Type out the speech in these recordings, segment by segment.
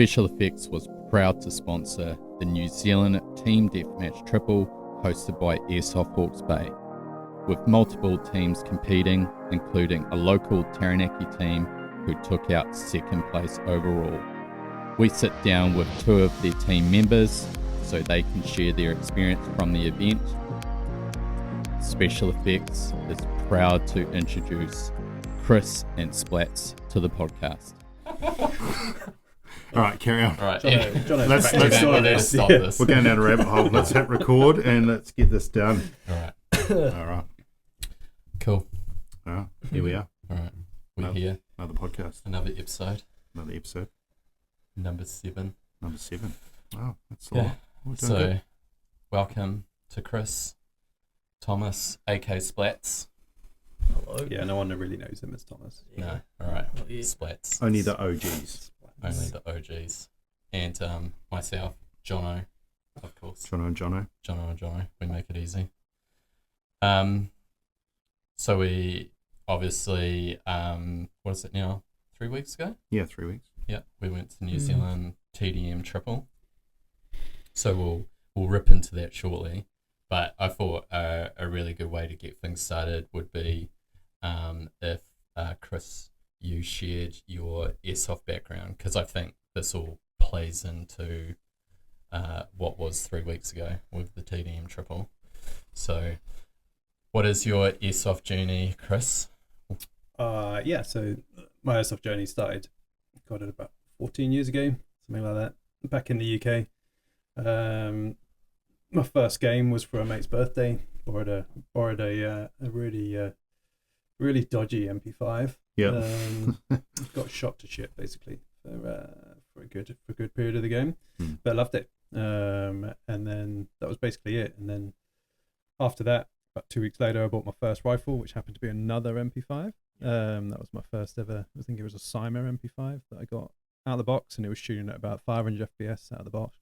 Special Effects was proud to sponsor the New Zealand Team Deathmatch Triple hosted by Airsoft Hawke's Bay, with multiple teams competing, including a local Taranaki team who took out second place overall. We sit down with two of their team members so they can share their experience from the event. Special Effects is proud to introduce Chris and Splatz to the podcast. All right, carry on. All right, Let's stop this. We're going down a rabbit hole. Let's hit record and let's get this done. All right, All right. cool. All right, here we are. All right, we're here. Another podcast. Another episode. Another episode. Number 7. Number 7. Wow, that's a Yeah. lot. We're doing So, good. welcome to Chris, Thomas, aka Splatz. Hello. Yeah, no one really knows him as Thomas. No, all right, Not yet. Splats. Only the OGs. Only the OGs. And myself, Jono, of course. Jono and Jono. Jono, we make it easy. So we obviously, what is it now? 3 weeks ago? Yeah, 3 weeks. Yeah, we went to New Zealand TDM Triple. So we'll rip into that shortly. But I thought a really good way to get things started would be if Chris, you shared your Airsoft background, because I think this all plays into what was 3 weeks ago with the TDM Triple. So what is your Airsoft journey, Chris? So my Airsoft journey started, about 14 years ago, something like that, back in the UK. My first game was for a mate's birthday. Borrowed a really dodgy MP5. Yeah. Got shot to shit basically for a good period of the game, Hmm. but I loved it. And then that was basically it. And then after that, about 2 weeks later, I bought my first rifle, which happened to be another MP5. That was my first ever. I think it was a Cymer MP5 that I got out of the box, and it was shooting at about 500 FPS out of the box.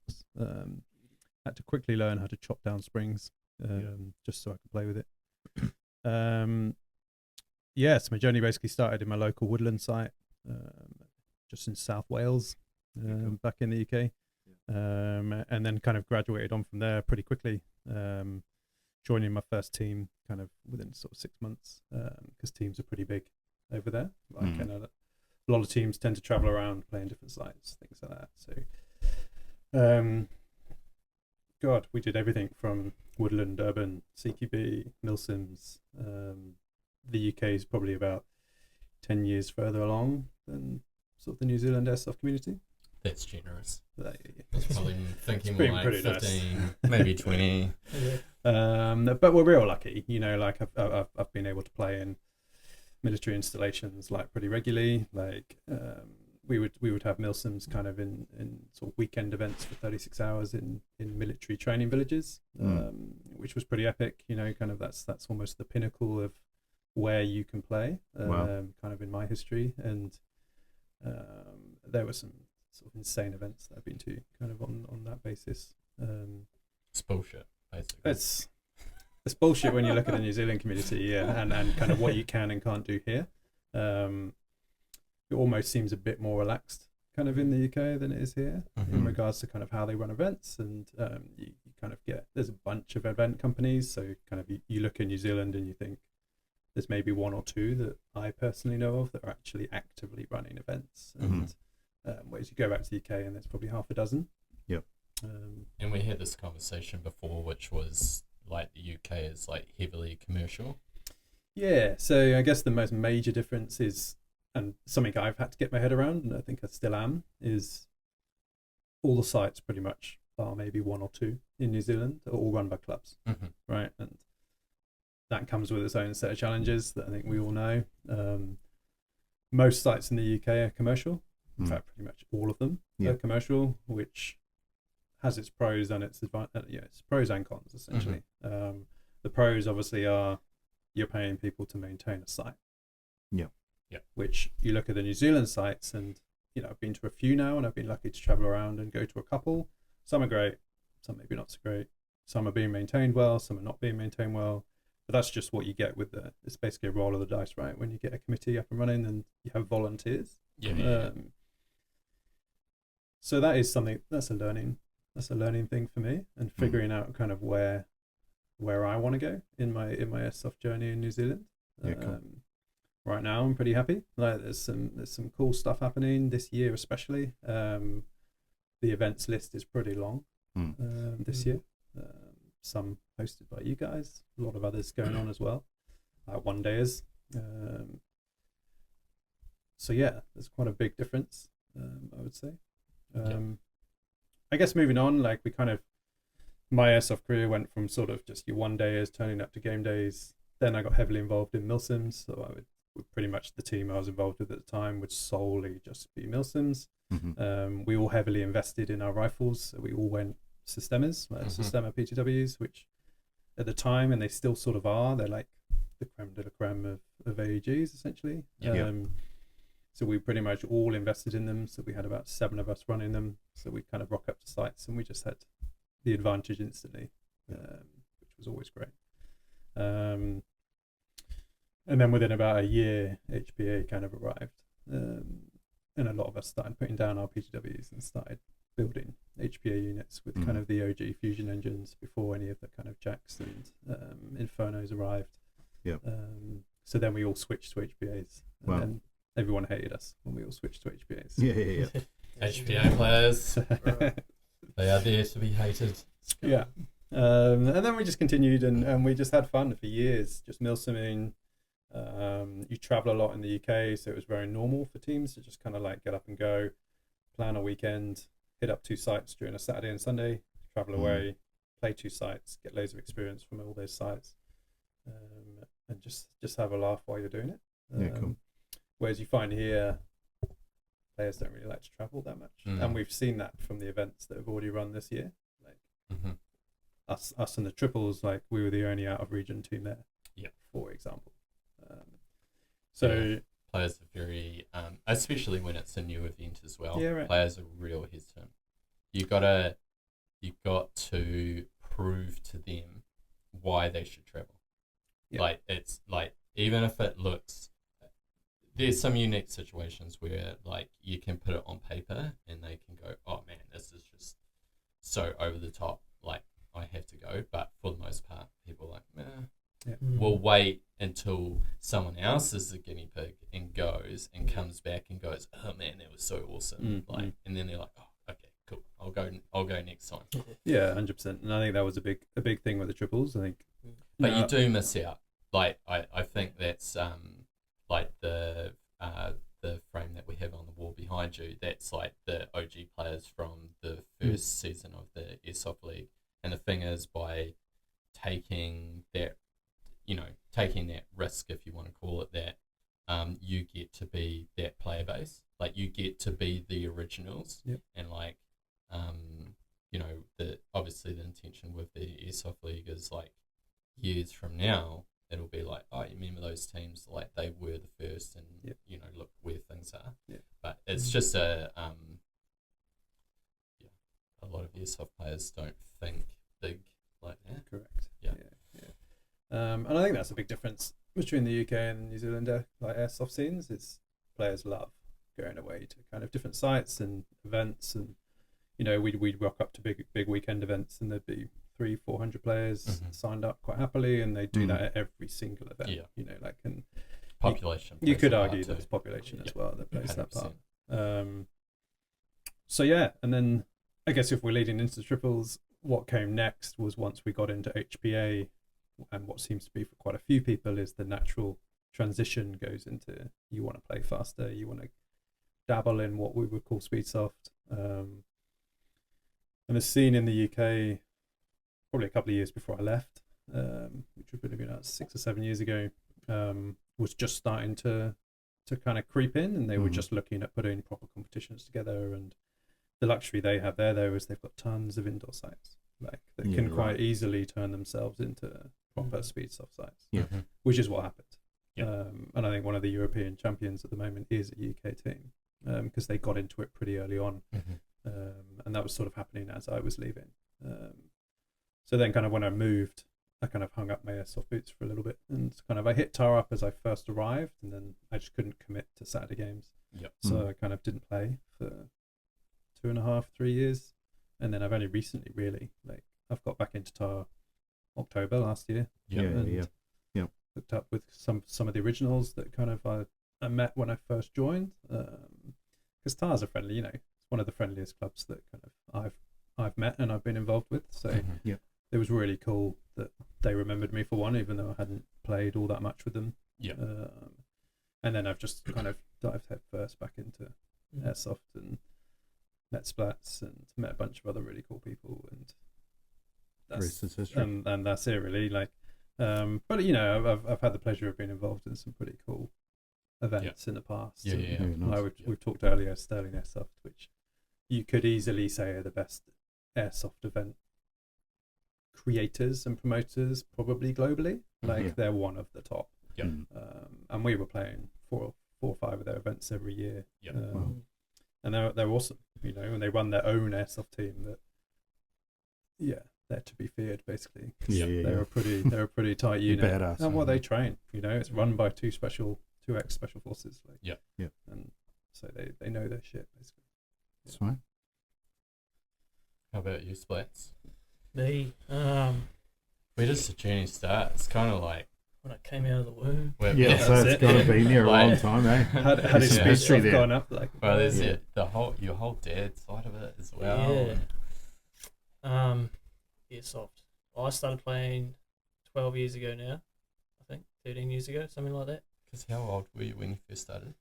Had to quickly learn how to chop down springs, just so I could play with it. So my journey basically started in my local woodland site, just in South Wales, back in the UK, and then kind of graduated on from there pretty quickly, joining my first team kind of within sort of 6 months, because teams are pretty big over there. I know that a lot of teams tend to travel around, play in different sites, things like that. So, we did everything from woodland, urban, CQB, milsims. The UK is probably about 10 years further along than sort of the New Zealand Airsoft community. That's generous. Yeah. I was probably thinking It's more like pretty 15, maybe 20. But we're real lucky, like I've been able to play in military installations like pretty regularly. Like we would have milsims kind of in sort of weekend events for 36 hours in military training villages, which was pretty epic. Kind of that's almost the pinnacle of where you can play. Wow. Kind of in my history, and there were some sort of insane events that I've been to kind of on that basis. It's bullshit, basically. It's bullshit when you look at the New Zealand community, and kind of what you can and can't do here. It almost seems a bit more relaxed kind of in the UK than it is here, in regards to kind of how they run events, and you kind of there's a bunch of event companies, so kind of you look in New Zealand and you think there's maybe one or two that I personally know of that are actually actively running events, and whereas you go back to the UK and there's probably half a dozen. Yep. And we had this conversation before, which was like the UK is like heavily commercial. Yeah, so I guess the most major difference is, and something I've had to get my head around, and I think I still am, is all the sites pretty much, bar maybe one or two in New Zealand, are all run by clubs, right? And that comes with its own set of challenges that I think we all know. Most sites in the UK are commercial. In fact, pretty much all of them are commercial, which has its pros and its its pros and cons essentially. The pros obviously are you're paying people to maintain a site. Yeah. Which you look at the New Zealand sites, and I've been to a few now, and I've been lucky to travel around and go to a couple. Some are great, some maybe not so great. Some are being maintained well, some are not being maintained well. But that's just what you get with it's basically a roll of the dice, right? When you get a committee up and running and you have volunteers. Yeah. so that is something that's a learning thing for me, and figuring out kind of where I want to go in my airsoft journey in New Zealand. Yeah, cool. Right now I'm pretty happy. Like there's some cool stuff happening this year, especially. The events list is pretty long this year. Some hosted by you guys, a lot of others going on as well, like one dayers. So yeah, there's quite a big difference, I would say. I guess moving on, like my airsoft career went from sort of just your one dayers turning up to game days. Then I got heavily involved in milsims, so I would pretty much the team I was involved with at the time would solely just be milsims. We all heavily invested in our rifles, so we all went Systemas, Systema PTWs, which at the time, and they still sort of are, they're like the creme de la creme of AEGs essentially. So we pretty much all invested in them. So we had about 7 of us running them. So we kind of rock up to sites and we just had the advantage instantly, which was always great. And then within about a year, HPA kind of arrived. And a lot of us started putting down our PTWs and started building HPA units with kind of the OG fusion engines before any of the kind of jacks and Infernos arrived. So then we all switched to HPAs. And then everyone hated us when we all switched to HPAs. Yeah. HPA players, they are there to be hated. Yeah. And then we just continued and we just had fun for years, just milsimming. You travel a lot in the UK, so it was very normal for teams to just kind of like get up and go, plan a weekend, hit up 2 sites during a Saturday and Sunday, travel away, play 2 sites, get loads of experience from all those sites, and just have a laugh while you're doing it. Cool. Whereas you find here, players don't really like to travel that much, and we've seen that from the events that have already run this year. Like us and the triples, like we were the only out of region team there. For example. Players are very, especially when it's a new event as well. Yeah, right. Players are real hesitant. You got to prove to them why they should travel. Like it's like, even if it looks, there's some unique situations where like you can put it on paper and they can go, oh man, this is just so over the top. Like I have to go, but for the most part, people are like, meh. We'll wait until someone else is the guinea pig and goes and comes back and goes, oh man, that was so awesome. And then they're like, oh, okay, cool. I'll go next time. Yeah, 100%. And I think that was a big thing with the triples. I think, but you do miss out. Like I think that's like the frame that we have on the wall behind you. That's like the OG players from the first season of the Airsoft League. And the thing is, by taking that risk, if you want to call it that, you get to be that player base. Like you get to be the originals, and like, obviously the intention with the Airsoft League is like years from now, it'll be like, oh, you remember those teams? Like they were the first, and look where things are. But it's just a lot of Airsoft players don't think big like that. Correct. And I think that's a big difference between the UK and New Zealand like airsoft scenes. Is players love going away to kind of different sites and events, and we'd rock up to big weekend events, and there'd be 300-400 players signed up quite happily, and they do that at every single event. And Population. You could argue there's population as well that plays 100%. That part. So yeah, and then I guess if we're leading into the triples, what came next was once we got into HPA. And what seems to be for quite a few people is the natural transition goes into you want to play faster, you want to dabble in what we would call speedsoft. And the scene in the UK, probably a couple of years before I left, which would have been about 6 or 7 years ago, was just starting to kind of creep in, and they were just looking at putting proper competitions together. And the luxury they have there is they've got tons of indoor sites that can quite easily turn themselves into proper speedsoft sites, which is what happened. And I think one of the European champions at the moment is a UK team, because they got into it pretty early on, and that was sort of happening as I was leaving. So then kind of when I moved, I kind of hung up my airsoft boots for a little bit, and kind of I hit Tara up as I first arrived, and then I just couldn't commit to Saturday games. So I kind of didn't play for 2.5, 3 years, and then I've only recently really I've got back into tar October last year. Yeah. Hooked up with some of the originals that kind of I met when I first joined, because tars are friendly. It's one of the friendliest clubs that kind of I've met and I've been involved with. So it was really cool that they remembered me for one, even though I hadn't played all that much with them. And then I've just kind of dived head first back into Airsoft and met Splatz and met a bunch of other really cool people, and that's it really. But I've had the pleasure of being involved in some pretty cool events in the past. Nice. We've talked earlier, Sterling Airsoft, which you could easily say are the best airsoft event creators and promoters probably globally. They're one of the top. And we were playing four or five of their events every year. And they're awesome, and they run their own airsoft team that they're to be feared basically. They're a pretty tight unit. Badass, and what they train, it's run by two ex special forces. And so they know their shit basically. That's fine. How about you, Splatz? Me, Where does the journey start? It's kind of like when I came out of the womb. So it's got to be there a long time, eh? How did speed stuff gone up? Well, there's your whole dad side of it as well. Airsoft. I started playing 12 years ago now. I think 13 years ago, something like that. Because how old were you when you first started?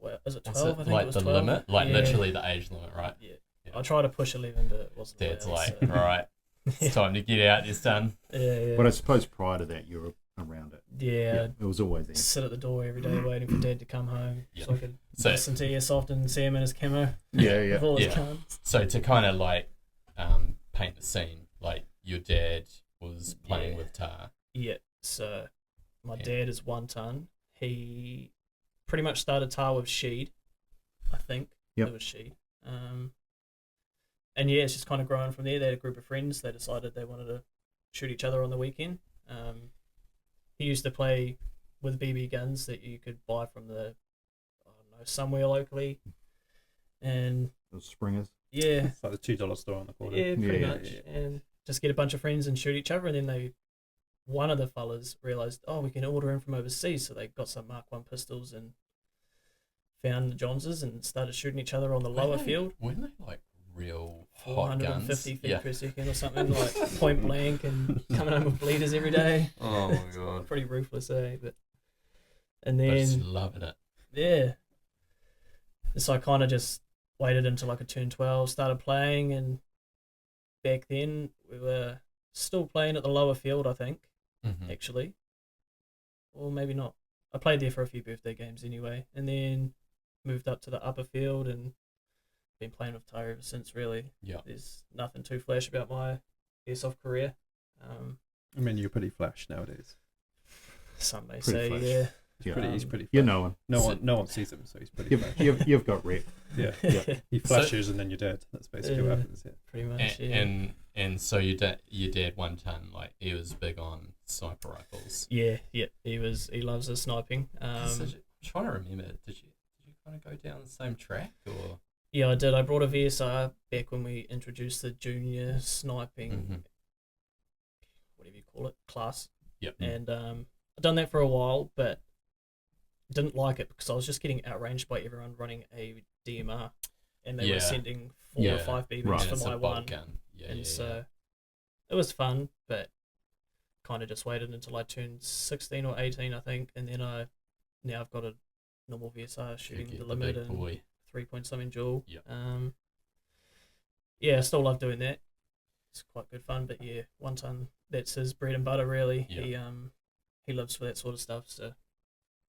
Well, is it 12? Was it I think it was the 12. limit? Literally the age limit, right? Yeah. I tried to push 11, but it wasn't. Dad's allowed, all right, it's time to get out, it's done. Yeah. But I suppose prior to that, you were around it. Yeah. It was always there. Sit at the door every day waiting for Dad to come home so I could So- listen to Airsoft and see him in his camo. Yeah. With all his guns. So to kind of paint the scene, your dad was playing with tar. Yeah, so my dad is 1 ton. He pretty much started tar with Sheed, I think. It was Sheed. And it's just kind of growing from there. They had a group of friends. They decided they wanted to shoot each other on the weekend. He used to play with BB guns that you could buy from somewhere locally. And Those springers. yeah. It's like the $2 store on the corner. Yeah, pretty much. And just get a bunch of friends and shoot each other. And then one of the fellas realised, we can order in from overseas. So they got some Mark 1 pistols and found the Joneses and started shooting each other on the lower field. Weren't they real hot guns? 450 feet per second or something, point blank, and coming home with bleeders every day. Oh my god. Pretty ruthless, eh? And But then just loving it. Yeah. So I kind of just waited until I could turn 12, started playing, and back then we were still playing at the lower field, I think, actually. Or maybe not. I played there for a few birthday games anyway, and then moved up to the upper field and been playing with tar ever since, really. Yeah. There's nothing too flash about my airsoft career. I mean, you're pretty flash nowadays. Some may Pretty say, flash. yeah. He's pretty. You flash. know him. No one sees him, so he's pretty flash. You've got rep. Yeah. He flashes and then you're dead. That's basically what happens. Yeah. Pretty much. And so your dad 1 ton, he was big on sniper rifles. Yeah. He loves his sniping. I'm trying to remember. Did you kind of go down the same track or? Yeah, I did. I brought a VSR back when we introduced the junior sniping, whatever you call it, class. Yep. And I've done that for a while, but didn't like it because I was just getting outranged by everyone running a DMR, and they were sending 4 or 5 BBs for my one. Gun. So it was fun, but kind of just waited until I turned 16 or 18, I think, and then now I've got a normal VSR shooting the limit and 3-point-something dual. I still love doing that. It's quite good fun, but 1 ton, that's his bread and butter, really. He lives for that sort of stuff.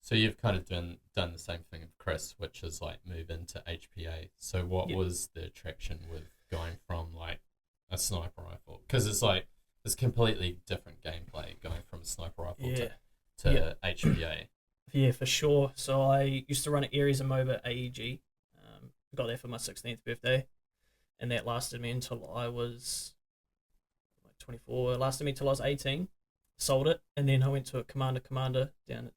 So you've kind of done the same thing with Chris, which is move into HPA. So what was the attraction with going from a sniper rifle? Because it's completely different gameplay going from a sniper rifle to HPA. Yeah, for sure. So I used to run at Aries and MOBA AEG. Got there for my 16th birthday, and that lasted me until I was 24. It lasted me until I was 18. Sold it, and then I went to a Commander down at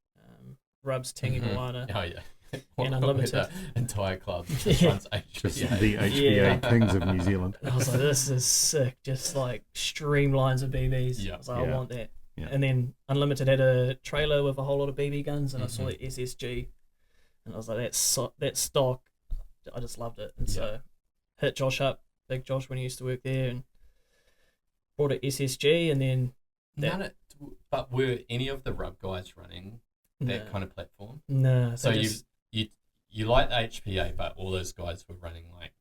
Rubs, Tangi Moana. Oh, yeah. and unlimited. The entire club Yeah. just runs Just HPA. the HBA Yeah. kings of New Zealand. And I was like, this is sick. Just like streamlines of BBs. Yeah. I was like, Yeah. I want that. Yeah. And then Unlimited had a trailer with a whole lot of BB guns, and I saw Mhm. the SSG, and I was like, that stock. I just loved it, and so hit Josh up, Big Josh, when he used to work there, and bought an SSG, and then But were any of the rub guys running that kind of platform? Nah. So they you like the HPA, but all those guys were running like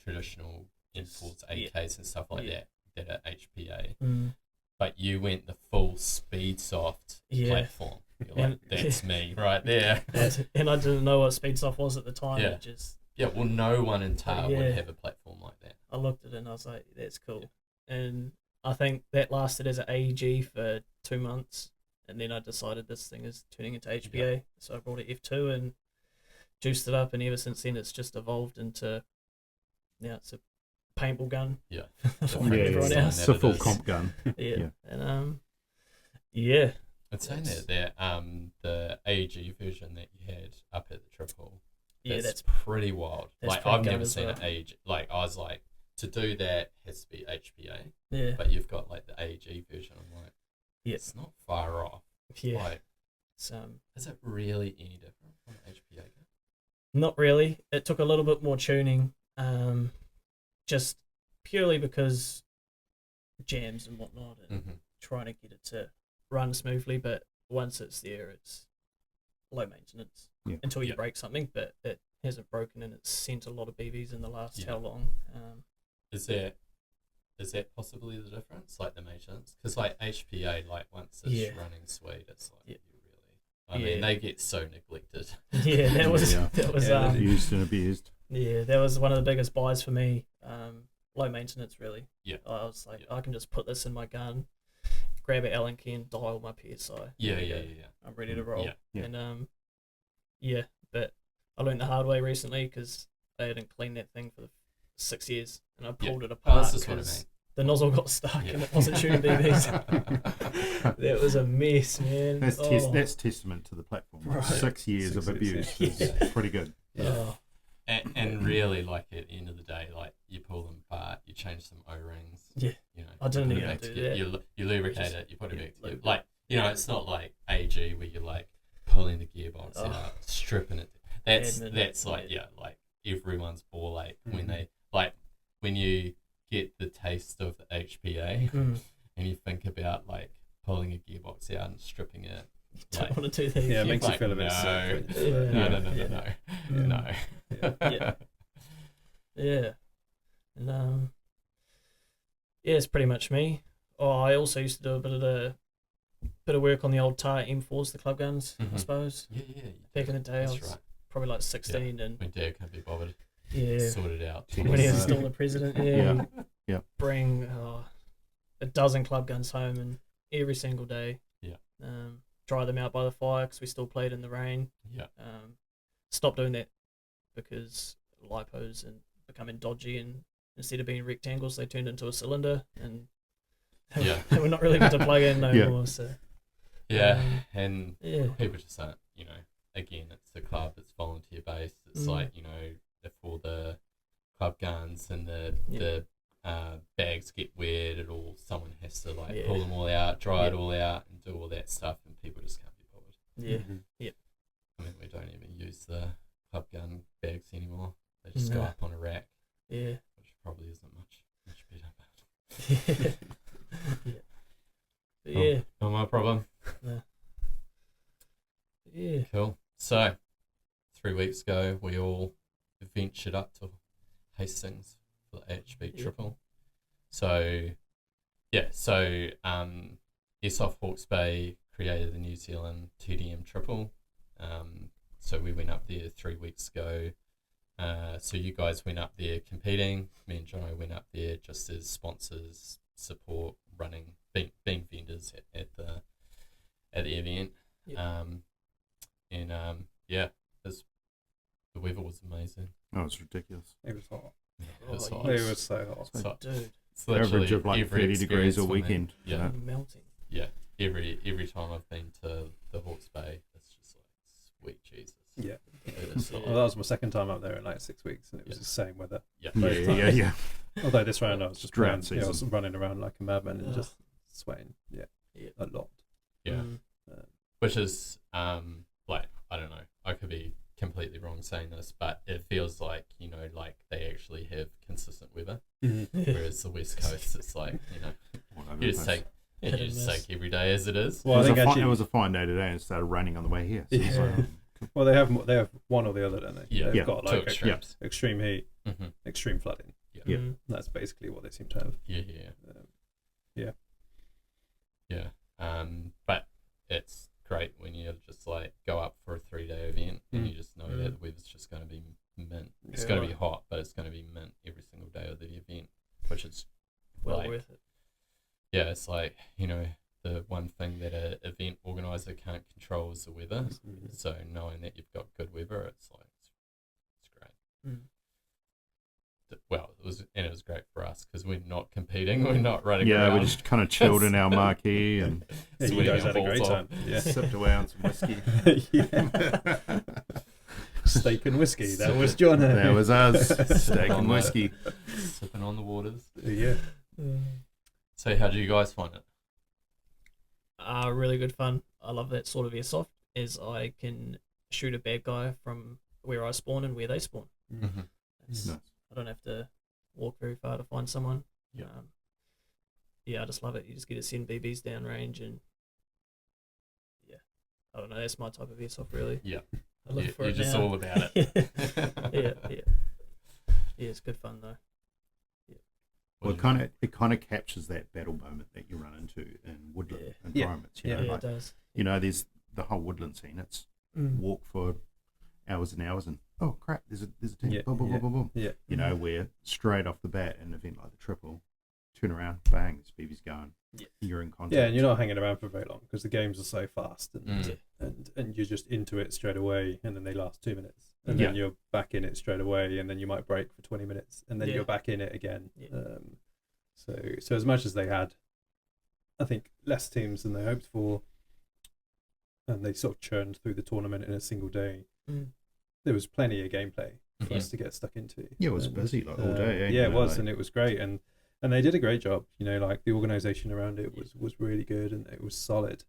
traditional imports, Yeah. AKs and stuff like that are HPA. Mm, But you went the full Speedsoft Yeah. platform. You're like, And- that's me right there. and I didn't know what Speedsoft was at the time. Yeah. It just Yeah, well, no one in TAR Yeah. would have a platform like that. I looked at it and I was like, that's cool. And I think that lasted as an AEG for 2 months. And then I decided this thing is turning into HPA. So I brought an F2 and juiced it up. And ever since then, it's just evolved into, now it's a paintball gun. Yeah. For Yeah, everyone yeah. else. It's a full It is. comp gun. Yeah. Yeah. And yeah. It's saying It's- that the AEG version that you had up at the triple, Yeah, that's that's pretty wild. that's Like pretty I've good never as seen well. an AEG. Like I was like, to do that has to be HPA, yeah. but you've got like the AEG version. I'm like, Yeah. it's not far off. Yeah. Like, It's, is it really any different from an HPA gun? not really. It took a little bit more tuning, just purely because jams and whatnot, and Mm-hmm. trying to get it to run smoothly. But once it's there, it's low maintenance Yeah. until you Yeah. break something. But it hasn't broken, and it's sent a lot of BBs in the last Yeah. how long? Is that possibly the difference, like the maintenance? Because like HPA, like once it's Yeah. running sweet, it's like Yeah. you really. I mean, Yeah. they get so neglected. Yeah, that was Yeah. that was Yeah, Used and abused. yeah, that was one of the biggest buys for me. Low maintenance, really. Yeah. I was like, Yeah. I can just put this in my gun, grab an Allen key, and dial my PSI. Yeah, There we yeah, go. yeah. I'm ready to roll. Yeah. Yeah. And yeah, but I learned the hard way recently because I hadn't cleaned that thing for 6 years, and I pulled it Oh, apart this is what I because mean. the nozzle got stuck Yeah. and it wasn't shooting BBs. That was a mess, man. That's testament to the platform. Right. 6 years 6 of abuse years, is yeah. pretty good. Oh, And really, like at the end of the day, like you pull them apart, you change some O-rings. Yeah. You know, I didn't you put it even back do together, that. You lubricate Just- it, you put it yeah, back together. lubricate. Like, it's not like AG where you're like pulling the gearbox Oh. out, stripping it. That's Admin, like yeah. like everyone's ball ache when Mhm. they like when you get the taste of the HPA mm, and you think about like pulling a gearbox out and stripping it. don't Like, want to do that. Yeah, it you're makes you like, feel a bit no, sick. Yeah. no, Mm. no. Yeah. Yeah. And yeah, it's pretty much me. Oh, I also used to do a bit of work on the old TAR M4s, the club guns, I Mhm. suppose. Yeah, yeah. Back in the day, I That's was right. probably like 16, and When Dad can't be bothered, yeah, sort it out. When when he was Uh, still the president, yeah, Yeah. we'd Yeah. bring a dozen club guns home, and every single day, Yeah. dry them out by the fire because we still played in the rain. Yeah. Stopped doing that because lipos and becoming dodgy, and instead of being rectangles, they turned into a cylinder, and they, Yeah. they were not really good to plug in no Yeah. more. So Yeah, and yeah, people just aren't, again, it's the club, it's volunteer based. It's Mm. like, if all the club guns and the bags get wet, someone has to like Yeah. pull them all out, dry it Yeah. all out, and do all that stuff, and people just can't be bothered. yeah, Mhm. I mean, we don't even use the club gun bags anymore. They just go No. up on a rack, yeah. which probably isn't much better. yeah. But Oh. yeah, Not my problem. yeah, Cool. So, 3 weeks ago, we all ventured up to Hastings for the HB Yeah. triple. So, Airsoft Hawke's Bay created the New Zealand TDM triple. So we went up there 3 weeks ago. So you guys went up there competing. Me and Jono went up there just as sponsors, support, running, being vendors at the event. Yep. The weather was amazing. Oh, it's ridiculous. It was hot. It was Oh, hot. It was so hot. It's hot. dude, It's literally Average of like every 30 degrees a experience for me. weekend. Yeah, melting. yeah. Every time I've been to the Hawke's Bay, it's just like sweet Jesus. Yeah. It is hot. Well, that was my second time up there in like 6 weeks, and it was Yeah. the same weather. Yeah. Yeah. Although this round I was just Drought running, I was season. running around like a madman and Ugh. just sweating. Yeah, Yeah. a lot. Yeah. Mm. Which is like, I don't know, I could be completely wrong saying this, but it feels like, you know, like they actually have consistent weather, whereas the West Coast, it's like, you know, All over you the just place. take Hit you and just miss. take every day as it is. Well, I think actually, it was a fine day today, and it started raining on the way here. So it's Yeah. like, well, they have one or the other, don't they? Yeah. They've Yeah. got Two like extremes. extreme heat, Mm-hmm. extreme flooding. Yeah. Yeah. Mm. That's basically what they seem to have. Yeah. But it's great when you just like go up for a 3-day event and you just know that the weather's just going to be mint. It's Yeah. going to be hot, but it's going to be mint every single day of the event, which is Well like, worth it. yeah, it's like, you know, the one thing that an event organizer can't control is the weather. So knowing that you've got good weather, it's like it's great. Mm. Well, it was great for us because we're not competing, we're not running yeah, around. we just kind of chilled in our marquee and Yeah, you Sweating guys our had a great balls time. off. Yeah. sipped away on some whiskey. Yeah. Steak and whiskey. That was John. That was us. Steak on and the- whiskey. Sipping on the waters. Yeah. So how do you guys find it? Really good fun. I love that sort of airsoft, as I can shoot a bad guy from where I spawn and where they spawn. Mm-hmm. It's- Nice. I don't have to walk very far to find someone. Yeah. Yeah, I just love it. You just get to send BBs down range, and yeah, I don't know. That's my type of airsoft, really. Yeah. I look for You're it just now. all about it. yeah. Yeah, it's good fun though. Well, it kind of captures that battle moment that you run into in woodland Yeah. environments. Yeah. You know, Yeah, like, it does. you know, there's the whole woodland scene. It's walk for hours and hours, and oh crap, there's a team. Yeah, Boom, boom, yeah. boom, boom, boom. Yeah. You know, where straight off the bat, an event like the triple, turn around, bang, this BB's going. Yeah. You're in contact. Yeah, and you're not hanging around for very long because the games are so fast, and, Mm. and you're just into it straight away, and then they last 2 minutes, and then you're back in it straight away, and then you might break for 20 minutes, and then Yeah. you're back in it again. Yeah. So as much as they had, I think, less teams than they hoped for, and they sort of churned through the tournament in a single day, there was plenty of gameplay for us to get stuck into. Yeah, it was And, busy like all day. Yeah, you it know, was, like- and it was great, and they did a great job. You know, like the organisation around it was really good, and it was solid.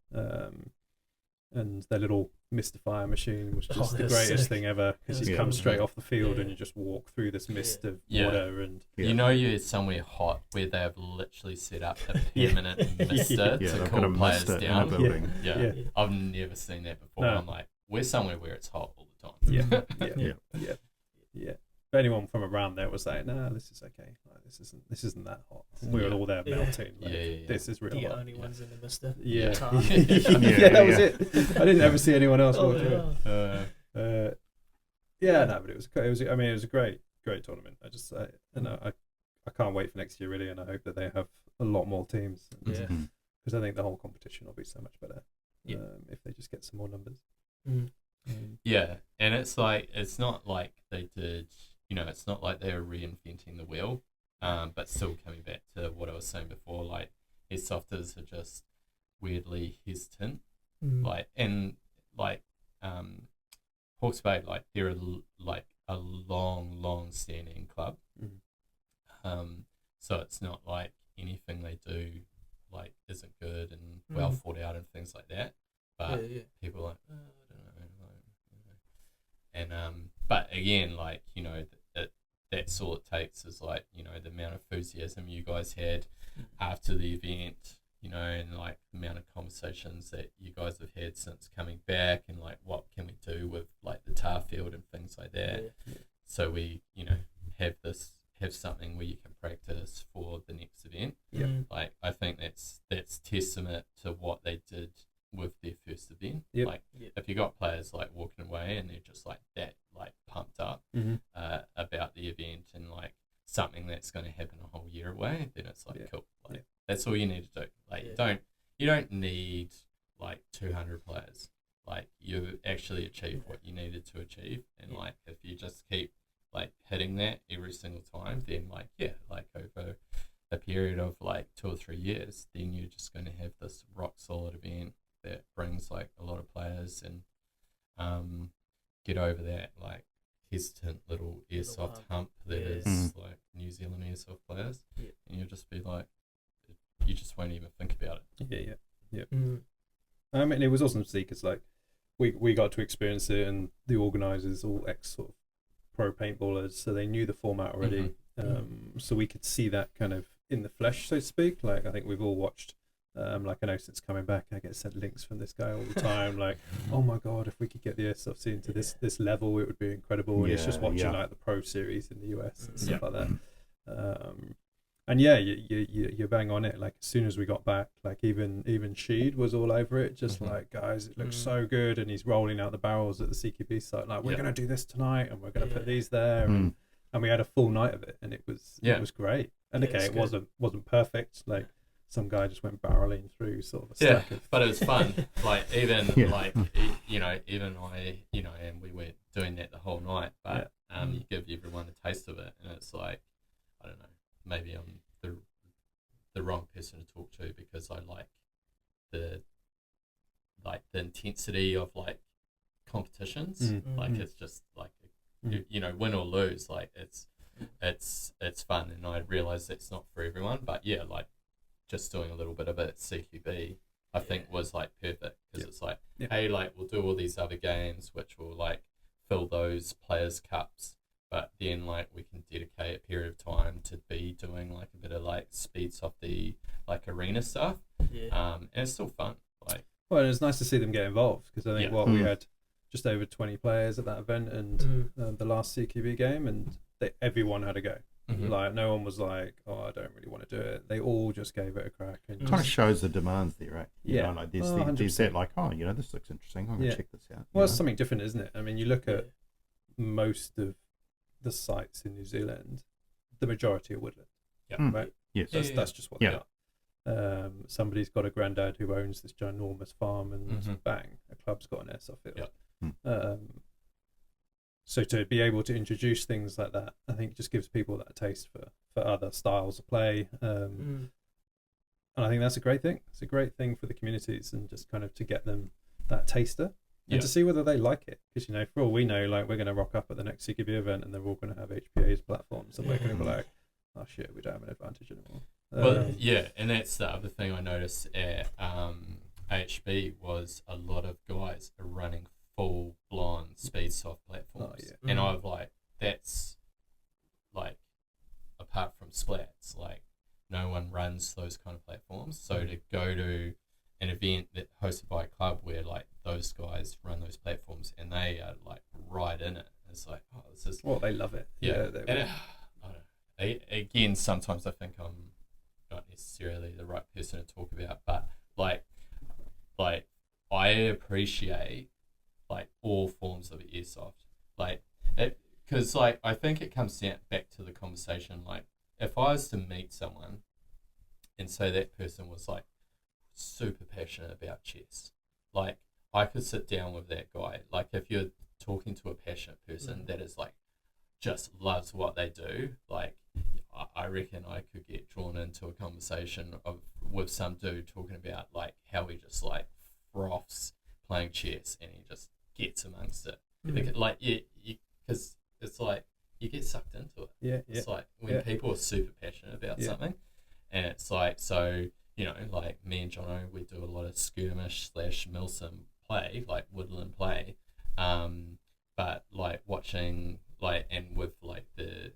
And their little Mystifier machine was just the that's greatest sick. thing ever, because you Yeah. come straight off the field Yeah. and you just walk through this mist of Yeah. water, and Yeah. You know you're somewhere hot where they have literally set up a Yeah. permanent mister yeah, to they've cool got a players mister in a down. building. Yeah. Yeah. I've never seen that before. No. I'm like, we're somewhere where it's hot all the time. yeah, yeah. But anyone from around there was like, "No, this is okay. Like, this isn't that hot." We were Yeah. all there Yeah. melting. Like, Yeah. This is real The hot. only ones in the mister. Yeah. Tar. yeah, that was it. I didn't ever see anyone else Oh, walk through yeah. it. Yeah, no, but it was I mean, it was a great tournament. I can't wait for next year really, and I hope that they have a lot more teams. Yeah. Mhm. Because I think the whole competition will be so much better. Yeah. If they just get some more numbers. Mm. Yeah, and it's like it's not like they did, you know, it's not like they were reinventing the wheel, but still coming back to what I was saying before, like airsofters are just weirdly hesitant, like Hawke's Bay, like they're a long standing club, so it's not like anything they do like isn't good and well thought out and things like that, but people are like, oh, I don't know. And but again, like, you know, that's all it takes is like, you know, the amount of enthusiasm you guys had after the event, you know, and like the amount of conversations that you guys have had since coming back, and like what can we do with like the tar field and things like that. So we, you know, have something where you can practice for the next event. Like I think that's testament to what they did with their first event. Yep. Like if you got players like walking away and they're just like that, like pumped up about the event and like something that's going to happen a whole year away, then it's like cool. Like that's all you need to do. Like you don't need like 200 players. Like you actually achieved what you needed to achieve, and like if you just keep like hitting that every single time, then like like over a period of like 2 or 3 years, then you're just going to have this rock solid event that brings like a lot of players, and get over that like hesitant little airsoft hump that is like New Zealand airsoft players, and you'll just be like, you just won't even think about it. Yeah. And it was awesome to see because like we got to experience it, and the organisers all ex sort of pro paintballers, so they knew the format already. So we could see that kind of in the flesh, so to speak. Like I think we've all watched. Like I know since coming back, I get sent links from this guy all the time. Like, oh my god, if we could get the airsoft scene to this level, it would be incredible. And it's just watching like the pro series in the US and stuff like that. And yeah, you're bang on it. Like as soon as we got back, like even Sheed was all over it. Just like, guys, it looks so good, and he's rolling out the barrels at the CQB site. Like we're gonna do this tonight, and we're gonna put these there, and we had a full night of it, and it was great. And okay, it wasn't perfect. Like some guy just went barreling through sort of a stack of... but it was fun. Like even like even I and we were doing that the whole night. But you give everyone a taste of it, and it's like, I don't know, maybe I'm the wrong person to talk to because I like the intensity of like competitions. Like it's just like win or lose. Like it's fun, and I realize that's not for everyone. But yeah, like. Just doing a little bit of it at CQB, I think was like perfect because it's like, hey, like we'll do all these other games which will like fill those players' cups, but then like we can dedicate a period of time to be doing like a bit of like speed softy like arena stuff, and it's still fun. Like, well, it's nice to see them get involved because I think we had just over 20 players at that event and the last CQB game, and everyone had a go. Like no one was like, oh, I don't really want to do it. They all just gave it a crack. And kind of shows the demands there, right? You know, like there's that like, oh, this looks interesting. I'm gonna check this out. Well, it's something different, isn't it? I mean, you look at most of the sites in New Zealand, the majority are woodland. Right? Yes, that's just what they are. Somebody's got a granddad who owns this ginormous farm, and bang, a club's got an airsoft field. So to be able to introduce things like that, I think just gives people that taste for other styles of play. And I think that's a great thing. It's a great thing for the communities, and just kind of to get them that taster and to see whether they like it. Because, for all we know, like we're going to rock up at the next CQB event and they're all going to have HPA's platforms, and we're going to be like, oh shit, we don't have an advantage anymore. Well, and that's the other thing I noticed at HB was a lot of guys are running full blown speed soft platforms, and I've like that's like apart from Splatz, like no one runs those kind of platforms. So to go to an event that hosted by a club where like those guys run those platforms and they are like right in it, it's like, oh, this is they love it. And I don't know. Again, sometimes I think I'm not necessarily the right person to talk about, but like I appreciate like all forms of airsoft, like it, because like I think it comes back to the conversation. Like if I was to meet someone and say that person was like super passionate about chess, like I could sit down with that guy. Like if you're talking to a passionate person that is like just loves what they do, like I reckon I could get drawn into a conversation with some dude talking about like how he just like froths playing chess and he just gets amongst it. Like because it's like you get sucked into it. It's like when people are super passionate about something, and it's like, so like me and Jono, we do a lot of skirmish / milsim play, like woodland play, but like watching like, and with like the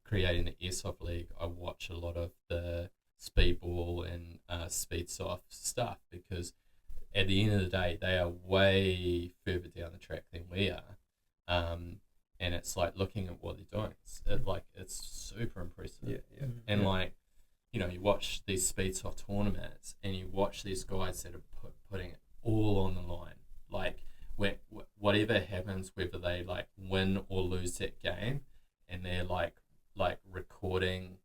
creating the Airsoft League, I watch a lot of the speedball and speed soft stuff, because at the end of the day, they are way further down the track than we are. And it's like looking at what they're doing. It's super impressive. And like, you watch these speed soft tournaments and you watch these guys that are putting it all on the line. Like whatever happens, whether they like win or lose that game, and they're like recording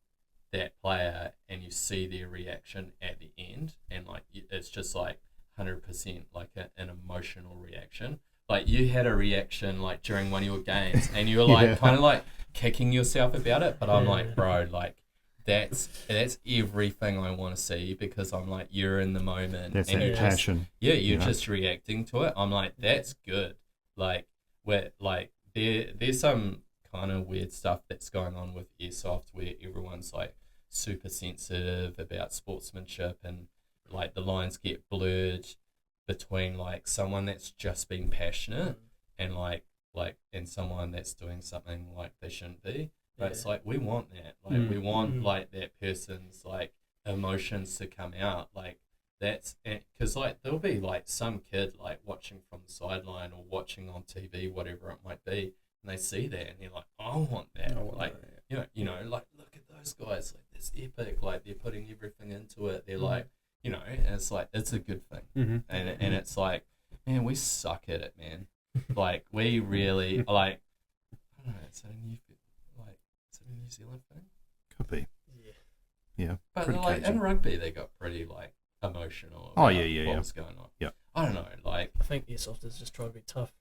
that player, and you see their reaction at the end, and like it's just like 100% like an emotional reaction. Like you had a reaction like during one of your games, and you were like kind of like kicking yourself about it, but I'm like, bro, like that's everything I want to see, because I'm like, you're in the moment. That's and that passion. You're just reacting to it. I'm like, that's good. Like where like there's some kind of weird stuff that's going on with Airsoft where everyone's like super sensitive about sportsmanship, and like the lines get blurred between like someone that's just been passionate and and someone that's doing something like they shouldn't be. But it's like we want that. Like we want like that person's like emotions to come out. Like that's because like there'll be like some kid like watching from the sideline or watching on TV, whatever it might be, and they see that and they're like, I want that. You know, like look at those guys. Like that's epic. Like they're putting everything into it. They're like, you know, and it's like it's a good thing. And it's like, man, we suck at it, man. Like we really like. I don't know. It's a New Zealand thing. Could be. Yeah. But Pretty like cagey. in rugby, they got pretty like emotional. Oh, about yeah. What was going on? Yeah. I don't know. Like I think Airsoft is just trying to be tough.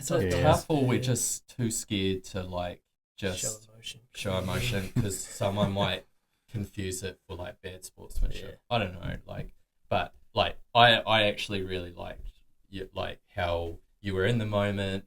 it's like tough, or we're just too scared to like just show emotion because someone might confuse it for like bad sportsmanship. I don't know. Like, but like I actually really liked like how you were in the moment.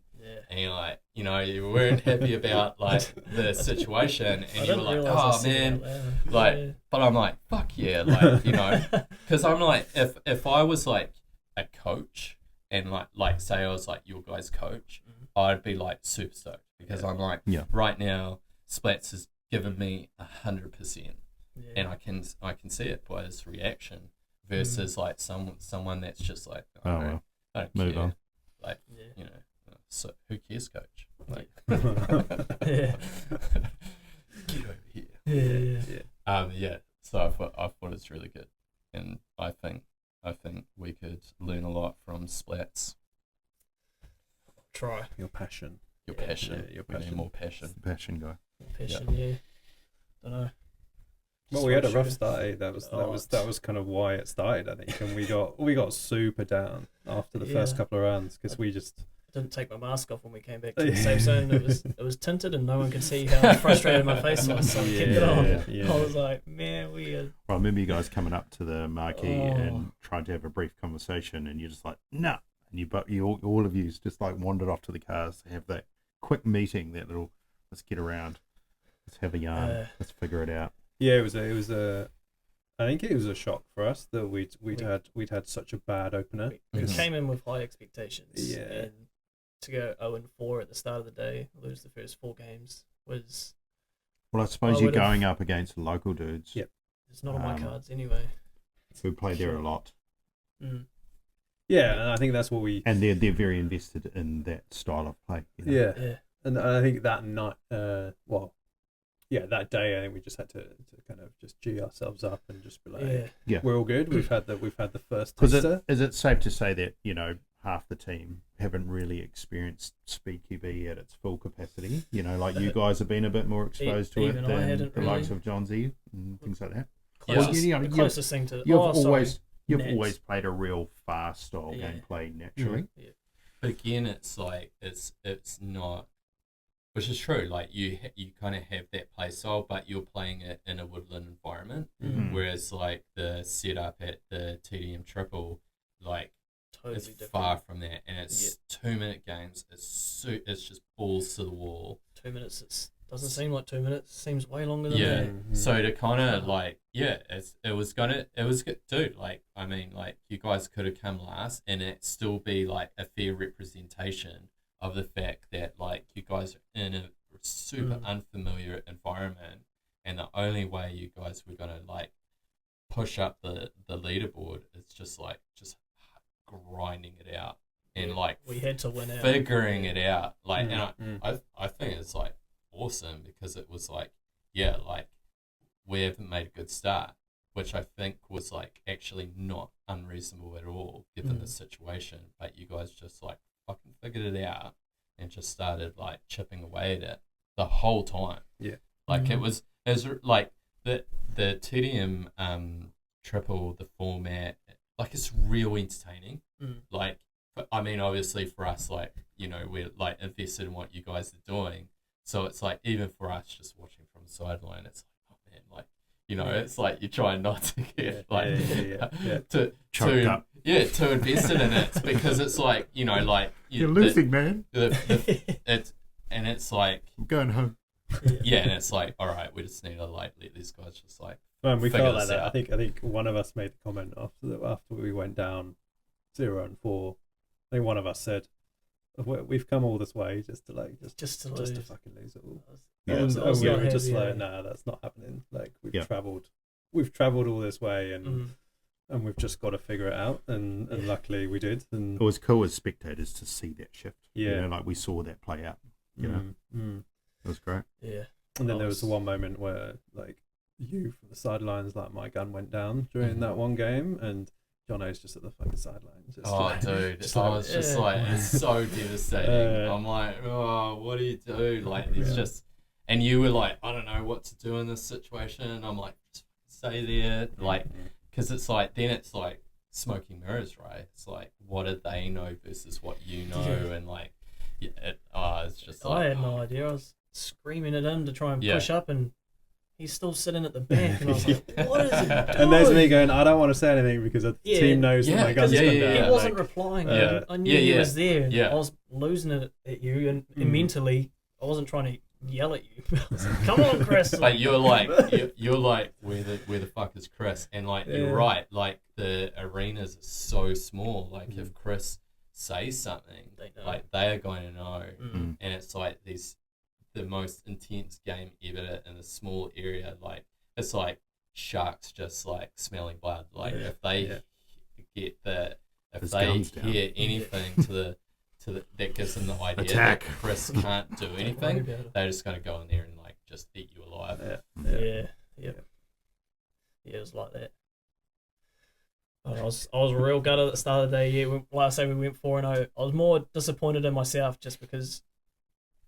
And you're like, you know, you weren't happy about like the situation, and you were like, oh man, like, but I'm like, fuck yeah, like, you know, because I'm like, if I was like a coach and like say I was like your guys' coach, I'd be like super stoked because I'm like, right now, Splatz has given me 100%, and I can see it by his reaction versus like someone that's just like, I don't Move care. on. Like, you know. So who cares, coach? Like, Yeah. get over here. Yeah. So I thought it's really good, and I think we could learn a lot from Splatz. Try Your passion. Your passion. Your We need passion. more passion. The passion guy. passion. Don't know. Well, we had a rough start. That was kind of why it started, I think, and we got super down after the first couple of rounds because we just didn't take my mask off when we came back to the safe zone. It was tinted and no one could see how frustrated my face was. So I kept it on. I was like, man, we are. Well, I remember you guys coming up to the marquee and trying to have a brief conversation, and you're just like, nah. And all of you just like wandered off to the cars to have that quick meeting, let's get around, let's have a yarn, let's figure it out. Yeah, it was a. I think it was a shock for us that we'd had such a bad opener. We came in with high expectations. Yeah. And to go 0-4 at the start of the day, lose the first 4 games was. Well, I suppose you're going up against the local dudes. Yep. It's not on my cards anyway. We play there a lot. Yeah, and I think that's what we. And they're very invested in that style of play. You know? Yeah. And I think that night, that day, I think we just had to kind of just G ourselves up and just be like, we're all good. We've had the first taster. Is it safe to say that, you know, half the team haven't really experienced Speed QB at its full capacity? You know, like you guys have been a bit more exposed to it than the likes of John Z and things like that. The closest thing to You've always played a real fast style gameplay naturally. But again, it's like it's not, which is true. Like you kind of have that play style, but you're playing it in a woodland environment. Whereas like the setup at the TDM triple, like totally it's different. Far from that, and it's 2-minute games. It's just balls to the wall. 2 minutes. It doesn't seem like 2 minutes. It seems way longer than that. So to kind of like it was good, dude. Like I mean, like you guys could have come last, and it still be like a fair representation of the fact that like you guys are in a super unfamiliar environment, and the only way you guys were gonna like push up the leaderboard is just grinding it out and like we had to win out, figuring it out. Like, and I think it's like awesome because it was like like we haven't made a good start, which I think was like actually not unreasonable at all given the situation. But you guys just like fucking figured it out and just started like chipping away at it the whole time. Yeah, like it was like the TDM triple, the format, like it's real entertaining. Like, I mean, obviously for us, like, you know, we're like invested in what you guys are doing, so it's like even for us just watching from the sideline, it's like, oh man, like, You know, it's like you're trying not to get Choked up. too invested in it because it's like, you know, like You're losing, man. It's like I'm going home. yeah, and it's like, all right, we just need to like let these guys just like Man, we figure felt like this that. out. I think one of us made the comment after we went down 0-4. I think one of us said, "We've come all this way just to fucking lose it all." Yeah. And I was we not were just happy, like, yeah. "Nah, that's not happening. Like Yeah. we've travelled all this way, and Mm. and we've just got to figure it out." And luckily we did. And It was cool as spectators to see that shift. Yeah. You know, like we saw that play out. You know, it was great. Yeah. And then there was the one moment where, like, you from the sidelines, like, my gun went down during that one game, and Jono's just at the fucking sidelines. Oh, like, dude, just I like- was just Yeah. like, it's so devastating. I'm like, oh, what do you do? Like, it's Yeah. just, and you were like, I don't know what to do in this situation. And I'm like, just stay there, like, because it's like, then it's like smoking mirrors, right? It's like, what did they know versus what you know, Yeah. and like, it's just I like, had no idea. I was screaming at him to try and Yeah. push up, and he's still sitting at the back, and I was like, what is he doing? And there's me going, I don't want to say anything because the Yeah. team knows Yeah, that my gun's yeah, come yeah, down. yeah. He wasn't like, replying. yeah. I knew Yeah, he yeah. was there. And Yeah. I was losing it at you, and Mm. mentally, I wasn't trying to yell at you. I was like, come on, Chris. but you're like, you're like, where the fuck is Chris? And like, Yeah. you're right. Like the arenas are so small. Like if Chris says something, They know. like they are going to know. Mm. And it's like the most intense game ever in a small area. Like it's like sharks just like smelling blood. Like Yeah. if they get if His they guns down. hear anything to the that gives them the idea Attack. that Chris can't do Worry anything, about it. they're just gonna go in there and like just eat you alive. Yeah. Yep. Yeah, it was like that. But I was real gutted at the start of the day. Yeah, like I say, we went 4-0. I was more disappointed in myself just because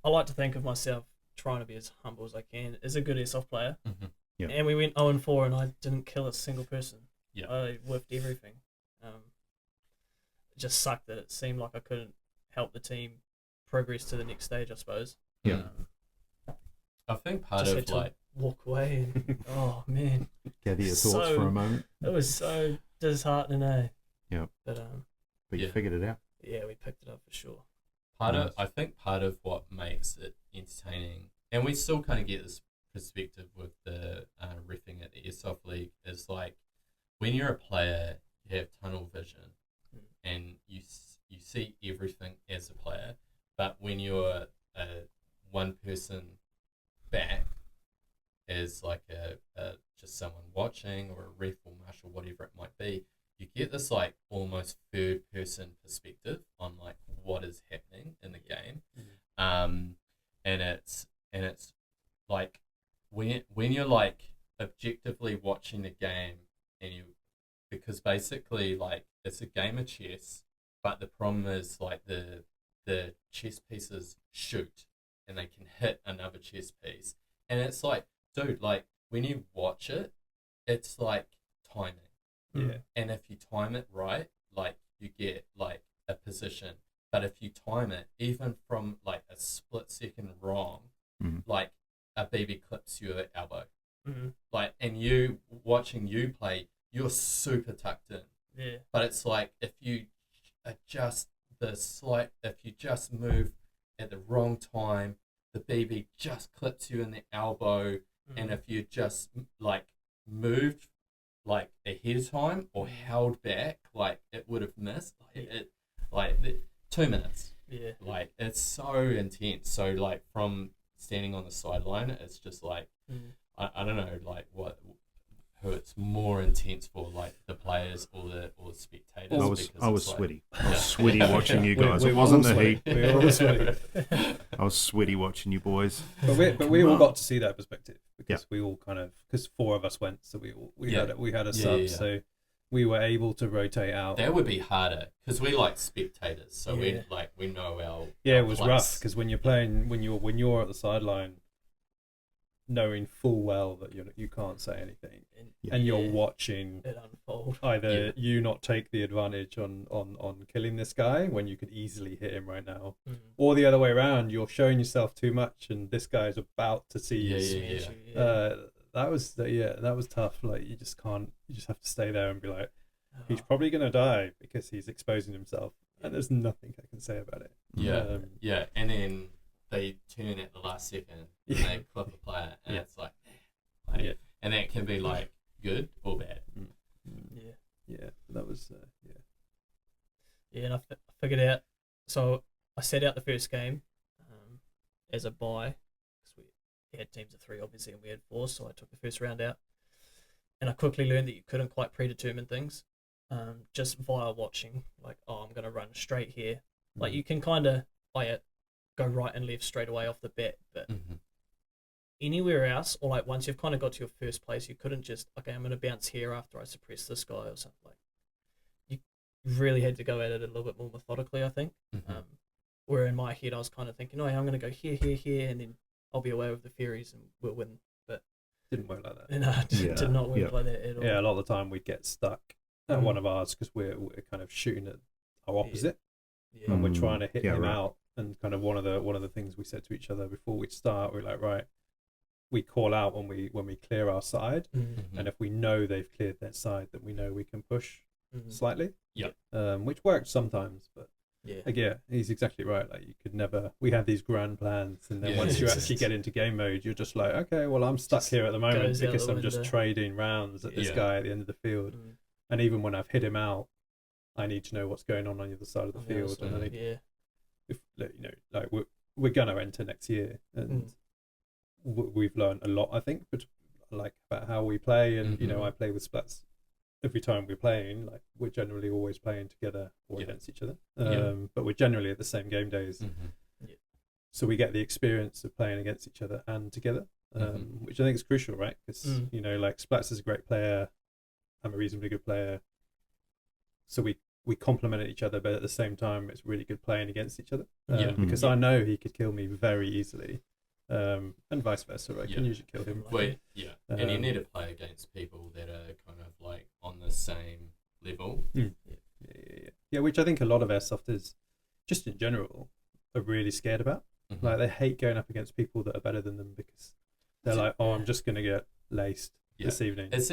I like to think of myself trying to be as humble as I can. As a good airsoft player, Mhm. Yeah. and we went 0-4, and I didn't kill a single person. Yeah. I whiffed everything. It just sucked that it seemed like I couldn't help the team progress to the next stage, I suppose. Yeah. I think part Just of had to like walk away, and oh man, Gather your thoughts So- for a moment. it was so disheartening, eh? Yeah. But But you Yeah. figured it out. yeah, we picked it up for sure. Nice. I think part of what makes it entertaining, and we still kind of get this perspective with the reffing at the Airsoft League, is like when you're a player, you have tunnel vision, and you see everything as a player. But when you're one person back as like a just someone watching or a ref or marshal, whatever it might be, you get this like almost third person perspective on like what is happening in the game. And it's like when you're like objectively watching the game, and because basically like it's a game of chess, but the problem is like the chess pieces shoot and they can hit another chess piece, and it's like, dude, like when you watch it, it's like timing. Yeah. And if you time it right, like you get like a position. But if you time it even from like a split second wrong, Mhm. like a BB clips your elbow. Mm-hmm. Like, and you watching you play, you're super tucked in. Yeah. But it's like if you adjust if you just move at the wrong time, the BB just clips you in the elbow. And if you just like moved like ahead of time or held back, like it would have missed. Like 2 minutes. Yeah. Like it's so intense. So like from standing on the sideline, it's just like I don't know like who it's more intense for, like the players or the spectators. I was because I was it's like- sweaty. I was sweaty watching you guys. We It were wasn't all the sweaty. heat. We were all sweaty. I was sweaty watching you boys. But we all got to see that perspective because Yeah. we all because 4 of us went, so we Yeah. had a Yeah, sub, yeah. so we were able to rotate out. That would be harder because we like spectators, so Yeah. we know our Yeah, our it was place. rough because when you're playing, when you're at the sideline, knowing full well that you can't say anything, and you're Yeah. watching It unfold. either you not take the advantage on killing this guy when you could easily hit him right now, or the other way around, you're showing yourself too much and this guy's about to see Yeah, his yeah, yeah. Yeah. that was tough. Like you just have to stay there and be like, he's Oh, probably gonna die because he's exposing himself, and there's nothing I can say about it. Yeah, yeah, and then they turn at the last second and Yeah. they clip a player, and Yeah. it's like, Yeah. and that can be like good or bad. yeah. That was Yeah, and I figured out. So I set out the first game as a bye because we had teams of 3, obviously, and we had 4. So I took the first round out, and I quickly learned that you couldn't quite predetermine things just via watching. Like, oh, I'm gonna run straight here. Like you can kind of go right and left straight away off the bat, but anywhere else, or like once you've kind of got to your first place, you couldn't just, okay, I'm gonna bounce here after I suppress this guy or something. Like you really had to go at it a little bit more methodically, I think. Where in my head I was kind of thinking, oh yeah, I'm gonna go here, here, here, and then I'll be away with the fairies and we'll win. But didn't work like that. no, it did not work like that at all. Yeah, a lot of the time we'd get stuck at one of ours because we're kind of shooting at our opposite, Yeah. and we're trying to hit Yeah, him right. out. And kind of one of the things we said to each other before we start, we're like, right, we call out when we clear our side, and if we know they've cleared their side, then we know we can push slightly. Yeah. Which works sometimes, but Yeah. yeah, he's exactly right. Like you could never. We had these grand plans, and then Yeah. once you actually get into game mode, you're just like, okay, well, I'm stuck Just here at the moment goes out because the I'm just window. trading rounds at this Yeah. guy at the end of the field. And even when I've hit him out, I need to know what's going on the other side of the field. And I think yeah. if like we're gonna enter next year, and we've learned a lot, I think, but like about how we play, and I play with Splatz every time we're playing. Like we're generally always playing together or against each other, but we're generally at the same game days, so we get the experience of playing against each other and together, which I think is crucial, right? Because like Splatz is a great player, I'm a reasonably good player, so we complement each other, but at the same time it's really good playing against each other, because I know he could kill me very easily, and vice versa. I can usually kill him. Wait, and you need to play against people that are kind of like on the same level. Yeah, which I think a lot of airsofters, just in general, are really scared about. Like they hate going up against people that are better than them because they're like, oh, I'm just gonna get laced this evening. Is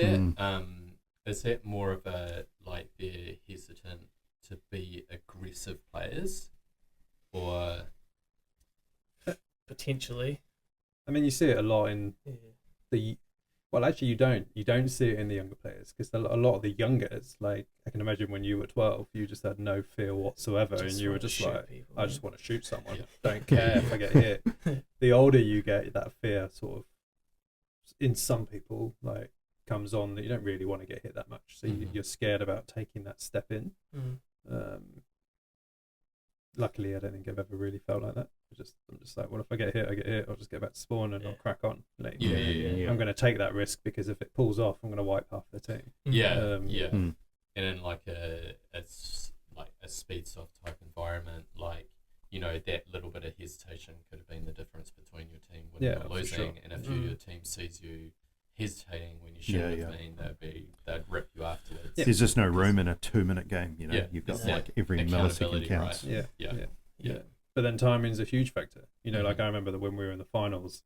that more of a like they're hesitant to be aggressive players, or Potentially. I mean, you see it a lot in actually you don't see it in the younger players, because a lot of the youngers, like I can imagine when you were 12, you just had no fear whatsoever, and you were just like, people, I just want to shoot someone, don't care if I get hit. The older you get, that fear sort of in some people like comes on, that you don't really want to get hit that much, so you're scared about taking that step in. Luckily I don't think I've ever really felt like that. I'm just like, well, if I get hit, I get hit. I'll just get back to spawn and I'll crack on. Like, I'm going to take that risk, because if it pulls off, I'm going to wipe half the team. And in like a speed soft type environment, like that little bit of hesitation could have been the difference between your team winning or losing. Sure. And if your team sees you hesitating when you shouldn't have been, they'd rip you afterwards. There's just no room in a 2-minute game. You've got like every millisecond counts. Right? Yeah. But then timing's a huge factor. Like I remember that when we were in the finals,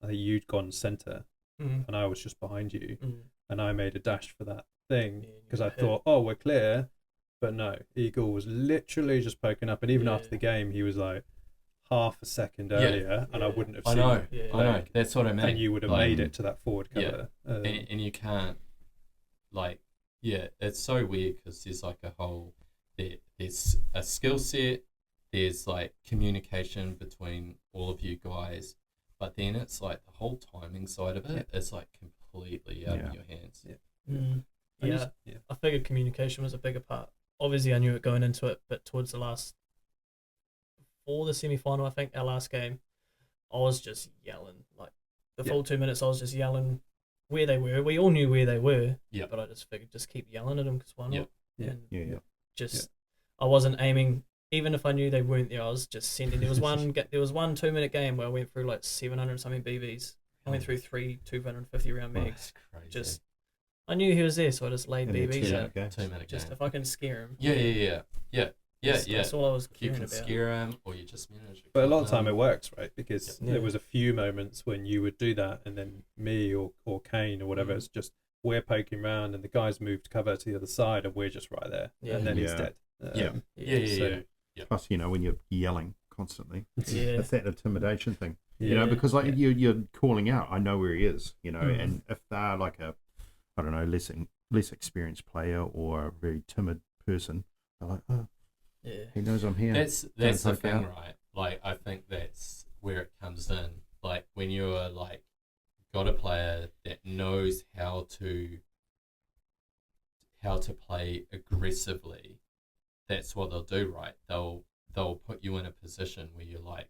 I think you'd gone center, and I was just behind you, and I made a dash for that thing because I thought, oh, we're clear. But no, Eagle was literally just poking up, and even after the game, he was like half a second earlier, and I wouldn't have seen it. I know. That's what I mean. And you would have made it to that forward cover. And you can't, it's so weird, because there's like a whole, there's a skill set, there's like communication between all of you guys, but then it's like the whole timing side of it is like completely out of your hands. I figured communication was a bigger part. Obviously I knew it going into it, but towards before the semi-final, I think our last game, I was just yelling, like the full 2 minutes I was just yelling where they were. We all knew where they were, but I just figured just keep yelling at them, because why not? I wasn't aiming. Even if I knew they weren't there, I was just sending. There was one 2-minute game where I went through like 700 something BBs. I went through 3 250 round mags. Just, I knew he was there, so I just laid BBs out. 2-minute Just game. if I can scare him. Yeah. That's all I was You caring can about. scare them, or you just manage it. But a lot of time it works, right? Because Yeah. there was a few moments when you would do that, and then me or Kane or whatever, it's just we're poking around, and the guys moved cover to the other side, and we're just right there, Yeah. and then he's Yeah. dead. Yeah. So, Plus, when you're yelling constantly, Yeah. it's that intimidation thing. Yeah. Because like Yeah. you're calling out, I know where he is. Mhm. And if they're like a, I don't know, less experienced player or a very timid person, they're like, oh, Yeah. he knows I'm here. That's the poke thing, out. right? Like, I think that's where it comes in. Like, when you're like got a player that knows how to play aggressively, that's what they'll do, right? They'll put you in a position where you're like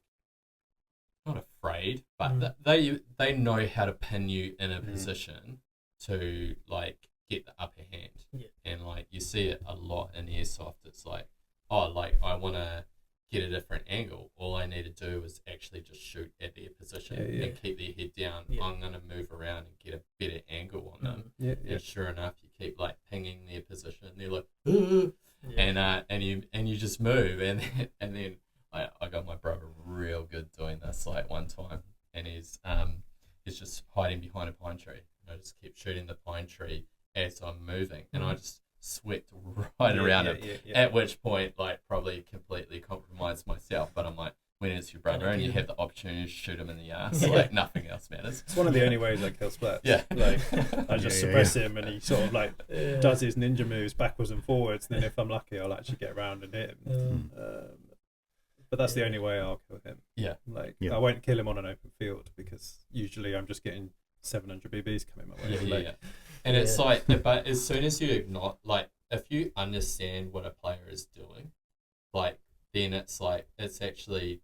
not afraid, but they know how to pin you in a position to like get the upper hand. Yeah. And like you see it a lot in airsoft. It's like, oh, like I want to get a different angle. All I need to do is actually just shoot at their position and keep their head down. Yeah. I'm gonna move around and get a better angle on them. yeah, And sure enough, you keep like pinging their position. They're like, "Ugh," and you just move, and then I got my brother real good doing this like one time, and he's just hiding behind a pine tree, and I just keep shooting the pine tree as I'm moving, and I just swept right around him. At which point, like, probably completely compromised myself. But I'm like, when it's your brother and you have the opportunity to shoot him in the ass, like nothing else matters. it's one of the only ways I kill Splatz. Yeah. Like I just suppress him, and he sort of like Yeah. does his ninja moves backwards and forwards. And then if I'm lucky, I'll actually get around and hit him. But that's the only way I'll kill him. Yeah. Like Yeah. I won't kill him on an open field because usually I'm just getting 700 BBs coming my way. Like, And it's like, but as soon as you ignore, like, if you understand what a player is doing, like, then it's like, it's actually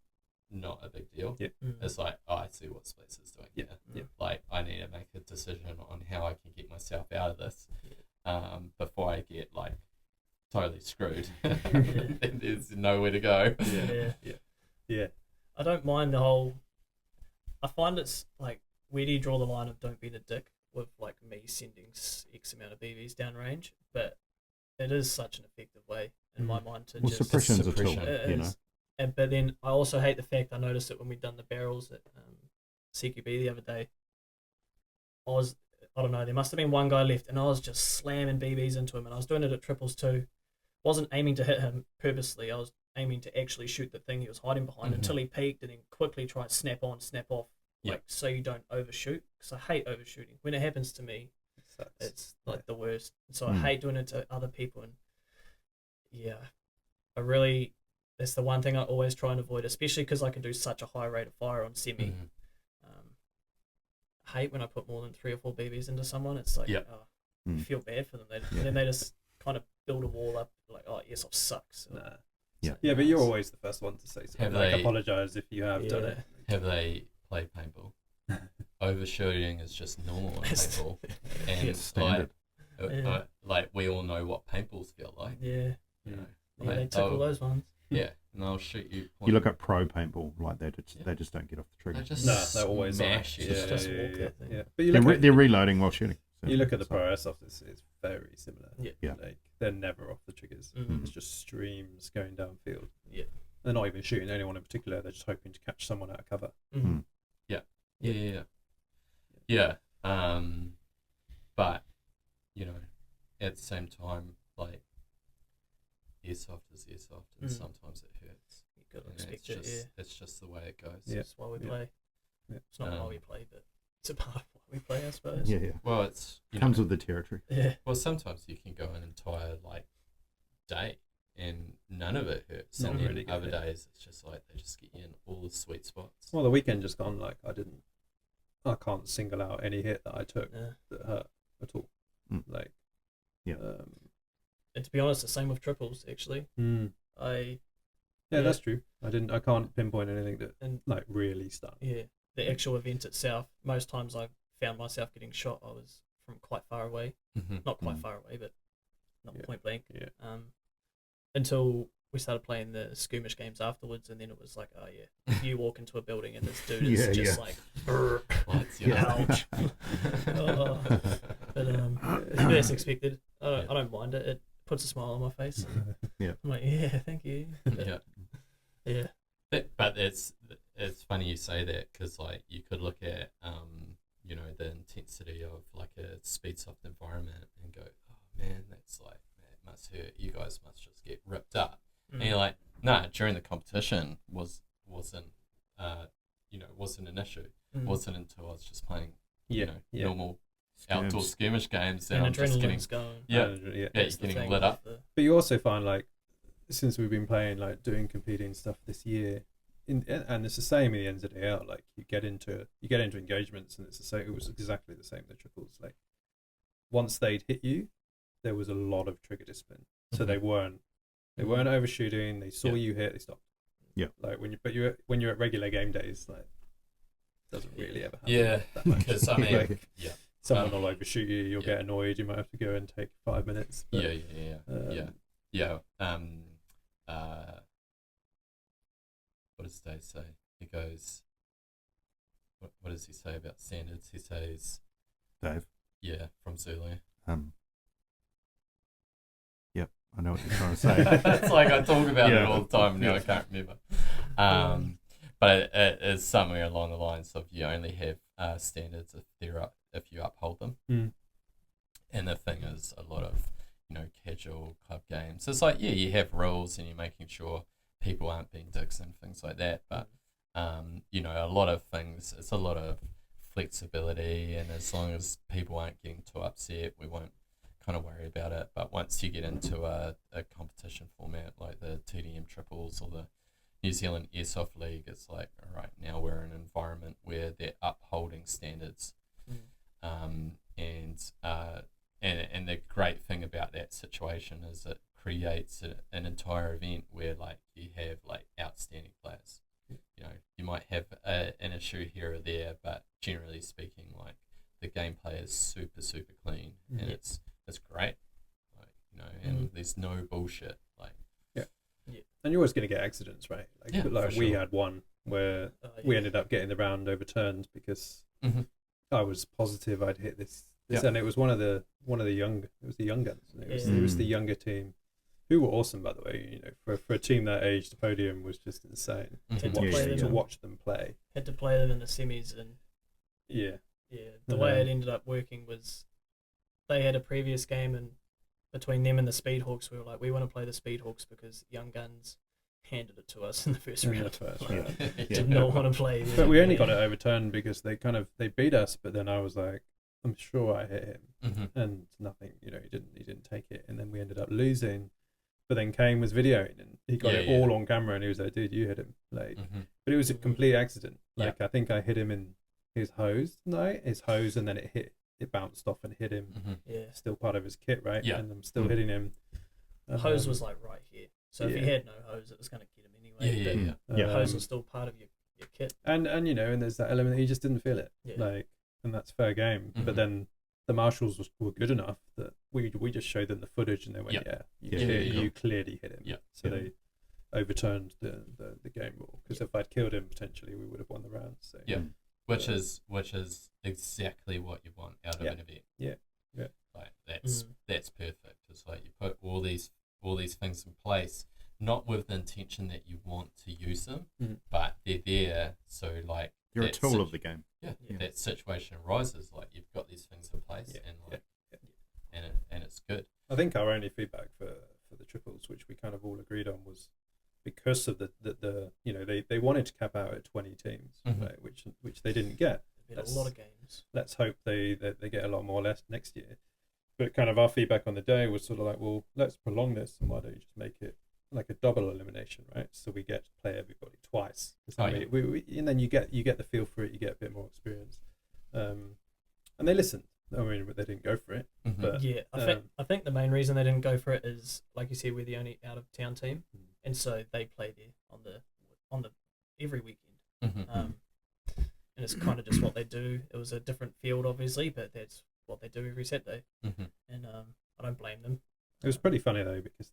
not a big deal. Yeah. It's like, oh, I see what Splatz is doing. Yeah. Yeah. Like, I need to make a decision on how I can get myself out of this before I get, like, totally screwed. And there's nowhere to go. Yeah. I don't mind the whole. I find it's like, where do you draw the line of don't be the dick with like me sending X amount of BBs downrange? But it is such an effective way in my mind to just suppression's a tool, suppression. It is. But then I also hate the fact, I noticed it when we'd done the barrels at CQB the other day. I don't know, there must have been one guy left, and I was just slamming BBs into him, and I was doing it at triples too. Wasn't aiming to hit him purposely. I was aiming to actually shoot the thing he was hiding behind until he peeked, and then quickly try snap on, snap off, like so you don't overshoot. Because I hate overshooting. When it happens to me, it's like the worst. So I hate doing it to other people, and that's the one thing I always try and avoid, especially because I can do such a high rate of fire on semi. I hate when I put more than 3 or 4 BBs into someone. It's like, I feel bad for them. Then they just kind of build a wall up, like, oh, Airsoft sucks. Yeah, but you're always the first one to say something. Like, apologise if you have done it. Have they played paintball? Overshooting is just normal in paintball. And It's standard. like we all know what paintballs feel like. Yeah. You know, Yeah, they tickle those ones. Yeah, and they'll shoot you. You look at pro paintball, like they just don't get off the trigger. They're always smash you. Just walk that thing. Yeah. But you look at, They're reloading while shooting. So, you look at the pro airsoft; it's very similar. Yeah. Like they're never off the triggers. It's just streams going downfield. Yeah. They're not even shooting anyone in particular. They're just hoping to catch someone out of cover. Yeah. But you know, at the same time, like airsoft is airsoft, and sometimes it hurts. You gotta And expect it's it. just, it's just the way it goes. That's why we play. Yeah. It's not why we play, but it's a part of why we play, I suppose. Yeah. Well, it's Comes with the territory. Yeah. Well, sometimes you can go an entire like day and none of it hurts, Not and then really good, other yeah. days it's just like they just get you in all the sweet spots. Well, the weekend just gone. Like I can't single out any hit that I took Yeah. that hurt at all. Like, And to be honest, the same with triples, actually. That's true. I can't pinpoint anything that And like really stung. yeah, the actual event itself, most times I found myself getting shot, I was from quite far away. Not quite far away, but not point blank. Yeah. Until we started playing the skirmish games afterwards, and then it was like, oh yeah, you walk into a building and this dude is just like, ouch. But that's expected. I don't mind it. puts a smile on my face. Yeah. I'm like, yeah, thank you. Yeah. Yeah. But it's funny you say that, because like you could look at you know, the intensity of like a Speedsoft environment and go, oh man, that's like, man, it must hurt. You guys must just get ripped up. And you're like, nah, during the competition wasn't you know, wasn't an issue. Wasn't until I was just playing you know, normal outdoor skirmish games and I'm just getting going. you're getting lit up. But you also find, like, since we've been playing, like, doing competing stuff this year, and it's the same in the NZAL. Like, you get into engagements, and it's the same. It was exactly the same. The triples, like, once they'd hit you, there was a lot of trigger discipline. So they weren't overshooting. They saw you hit, they stopped. Yeah. Like when you're at regular game days, like, doesn't really ever happen. Yeah, that much. because I mean, like, yeah. Someone will overshoot you. You'll get annoyed. You might have to go and take 5 minutes. But, what does Dave say? He goes, what does he say about standards? He says, Dave. Yeah, from Zulu. Yep, I know what you're trying to say. It's like I talk about it all the time. Now I can't remember. But it is somewhere along the lines of you only have standards if you uphold them. And the thing is, a lot of, you know, casual club games, it's like, yeah, you have rules and you're making sure people aren't being dicks and things like that. But you know, a lot of things, it's a lot of flexibility, and as long as people aren't getting too upset, we won't kind of worry about it. But once you get into a competition format like the TDM triples or the New Zealand Airsoft League, it's like, all right, now we're in an environment where they're upholding standards. And the great thing about that situation is it creates an entire event where, like, you have like outstanding players. You know, you might have an issue here or there, but generally speaking, like, the gameplay is super clean, and it's great. Like, you know, and there's no bullshit. Like, and you're always going to get accidents, right? Like we had one where we ended up getting the round overturned because I was positive I'd hit this, and it was one of the young guns. And it was the younger team, who were awesome, by the way. You know, for a team that age, the podium was just insane to watch them play. Had to play them in the semis, and the way it ended up working was they had a previous game, and between them and the Speedhawks, we were like, we want to play the Speedhawks because Young Guns handed it to us in the first round. Did not want to play them. But we only got it overturned because they beat us, but then I was like, I'm sure I hit him, and nothing. You know, he didn't take it, and then we ended up losing. But then Kane was videoing, and he got it all on camera, and he was like, "Dude, you hit him!" Like, but it was a complete accident. Like, I think I hit him in his hose, and then it bounced off and hit him. Still part of his kit, right? And I'm still hitting him. Hose was like right here, so if he had no hose, it was going to get him anyway. Hose was still part of your kit. And you know, and there's that element that he just didn't feel it. Like, and that's fair game. But then the marshals were good enough that we just showed them the footage, and they went, you clearly hit him. So they overturned the game rule, because if I'd killed him, potentially we would have won the round. So which is exactly what you want out of an event. Like, that's perfect. It's like you put all these things in place, not with the intention that you want to use them, but they're there. So, like, you're a tool of the game. That situation arises, like, you've got these things in place, and it's good. I think our only feedback for the triples, which we kind of all agreed on, was because of the you know, they wanted to cap out at 20 teams, right, which they didn't get. A lot of games. Let's hope they get a lot more less next year. But kind of our feedback on the day was sort of like, well, let's prolong this, and why don't you just make it like a double elimination, right? So we get to play everybody twice. And then you get the feel for it. You get a bit more experience. And they listened. I mean, they didn't go for it. But I think the main reason they didn't go for it is, like you said, we're the only out of town team, and so they play there on the every weekend. And it's kind of just what they do. It was a different field, obviously, but that's what they do every Saturday. And I don't blame them. It was pretty funny though, because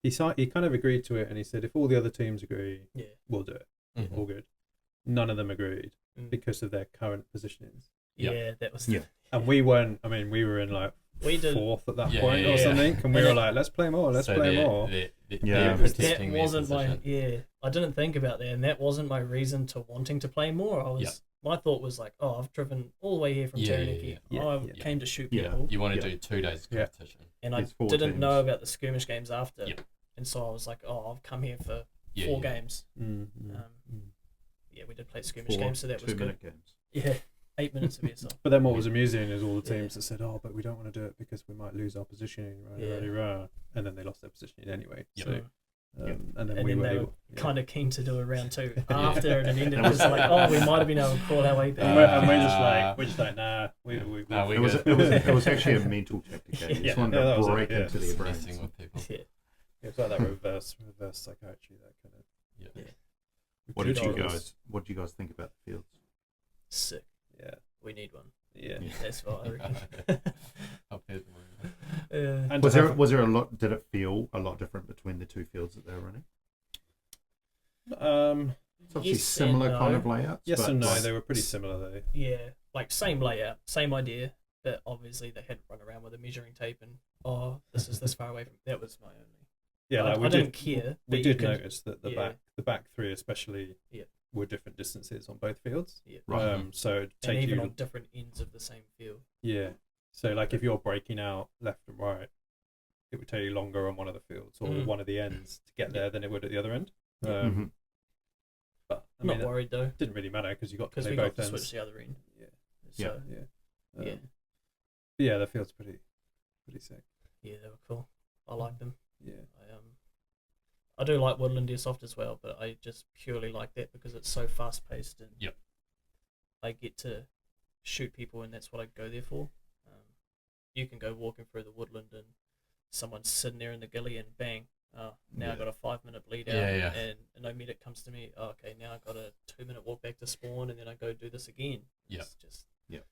he kind of agreed to it, and he said, if all the other teams agree, we'll do it. All good. None of them agreed because of their current positionings. That was. And we weren't. I mean, we were in like We did. fourth at that Yeah, point yeah, or yeah. something, and we And were it- like, let's play more, let's So play they're- more. they're Yeah. protecting That their wasn't my position. I didn't think about that, and that wasn't my reason to wanting to play more. I was Yep. my thought was like, oh, I've driven all the way here from Yeah, Taranaki. yeah, I yeah. came to shoot Yeah. people, You want to Yeah. do 2 days of Yeah. competition. and I There's 4 didn't teams. know about the skirmish games after. Yep. And so I was like, oh, I've come here for Yeah, 4 yeah. games. Mm. Yeah, we did play skirmish 4 games, so that was good. 2-minute games. Yeah, 8 minutes of airsoft. But then what was amusing is all the Yeah. teams that said, oh, but we don't want to do it because we might lose our positioning, right? Yeah. And then they lost their positioning anyway. Yep. So, Yep. and then And we then were they were able, yeah. kind of keen to do a round 2 Yeah. after it ended. It was like, oh, we might have been able to crawl our way And back. we're just like, nah, we Nah, we It was, good. it was actually a mental tactic. You Yeah. just wanted Yeah, that to was it, break yeah. into their Just brains. messing with people. Yeah. it's like that reverse psychiatry, that kind of. Yeah. Yeah. What did you $2. guys think about the fields? Sick. Yeah, We need one. yeah. Yeah. That's what I reckon. I've heard more. And Was to there have- was there a lot? Did it feel a lot different between the 2 fields that they were running? It's obviously Yes similar and kind no. of layouts. yes but and no, like- they were pretty similar though. Yeah, like same layout, same idea, but obviously they had run around with a measuring tape and this is this far away from. That was my only. Yeah, I- like we I did, didn't care, We but did you could- notice that the yeah. back 3 especially Yeah. were different distances on both fields. Yeah, Right. So it'd and take even you on different ends of the same field. Yeah. So like if you're breaking out left and right, it would take you longer on one of the fields or one of the ends to get there than it would at the other end. Mhm. But I I'm mean, not worried though, it didn't really matter because you got to because play we both got to ends. switch the other end. Yeah. So Yeah. Yeah. Yeah, the field's pretty sick. yeah, they were cool. I like them. Yeah. I do like Woodland Airsoft as well, but I just purely like that because it's so fast paced and Yep. I get to shoot people and that's what I go there for. You can go walking through the woodland and someone's sitting there in the gilly and bang, now Yeah. I got a 5-minute bleed out Yeah, yeah. and no medic comes to me, okay, now I got a 2-minute walk back to spawn and then I go do this again. Yep. It's just Yep.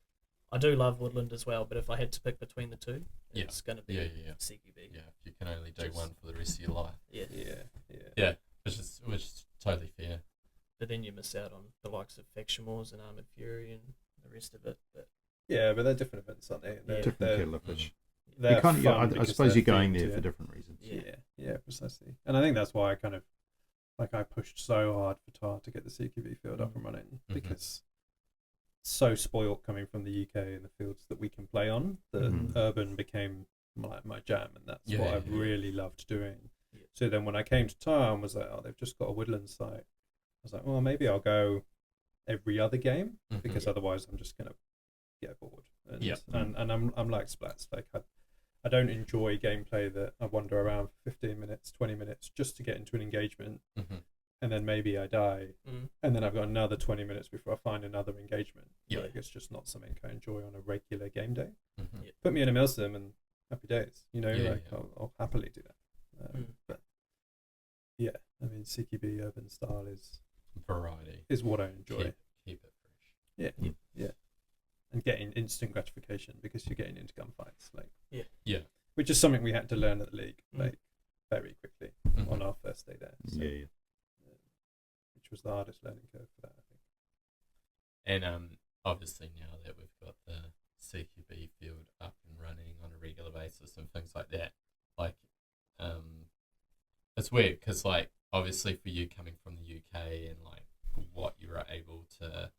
I do love Woodland as well, but if I had to pick between the two, Yeah. it's gonna be Yeah. CQB. Yeah, if you can only do Just- one for the rest of your life, Yeah. Yeah. which is totally fair. But then you miss out on the likes of Faction Wars and Armored Fury and the rest of it. But Yeah, but they're different events, aren't they? Yeah. Different they're, kettle of fish. they're You can't, yeah, fun I because suppose they're you're going themed, there yeah. for different reasons. Yeah, precisely. And I think that's why I kind of I pushed so hard for TAR to get the CQB field up and running because it's so spoilt coming from the UK and the fields that we can play on that Mhm. urban became my jam, and that's Yeah, what yeah, I yeah. really loved doing. Yeah. So then when I came to TAR and was like, oh, they've just got a woodland site, I was like, well, maybe I'll go every other game because otherwise I'm just gonna get bored. And Yeah. and I'm like Splatz, like I don't enjoy gameplay that I wander around for 15 minutes, 20 minutes just to get into an engagement, and then maybe I die, and then I've got another 20 minutes before I find another engagement. Yeah. Like, it's just not something I enjoy on a regular game day. Mhm. Yeah. Put me in a milsim and happy days, you know, Yeah, like yeah. I'll happily do that. But yeah, I mean, CQB urban style is Variety. what I enjoy. Keep it fresh. Yeah. And getting instant gratification because you're getting into gunfights, like Yeah. which is something we had to learn at the league, like very quickly Mhm. on our first day there. So, Yeah. which was the hardest learning curve for that, I think. And obviously now that we've got the CQB field up and running on a regular basis and things like that, like it's weird because like obviously for you coming from the UK and like what you were able to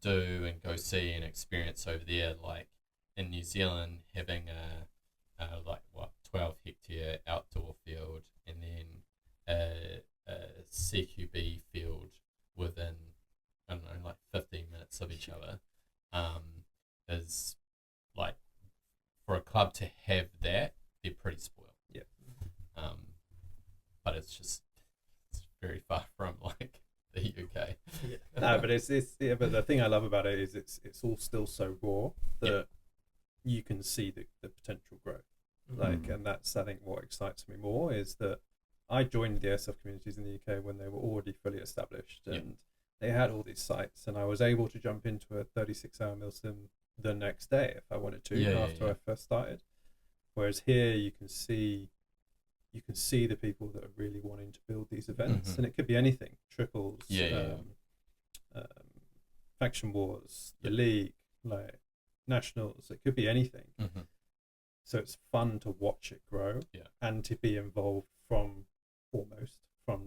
do and go see and experience over there, like in New Zealand having a 12 hectare outdoor field and then a CQB field within I don't know, like 15 minutes of each other, is like for a club to have that, they're pretty spoiled. Yeah. But it's very far from like the UK. No, but it's but the thing I love about it is it's all still so raw that you can see the potential growth. Like, and that's I think what excites me more is that I joined the airsoft communities in the UK when they were already fully established and they had all these sites, and I was able to jump into a 36-hour milsim the next day if I wanted to after I first started. Whereas here you can see the people that are really wanting to build these events, and it could be anything: triples, faction wars, the league, like nationals. It could be anything. So it's fun to watch it grow and to be involved from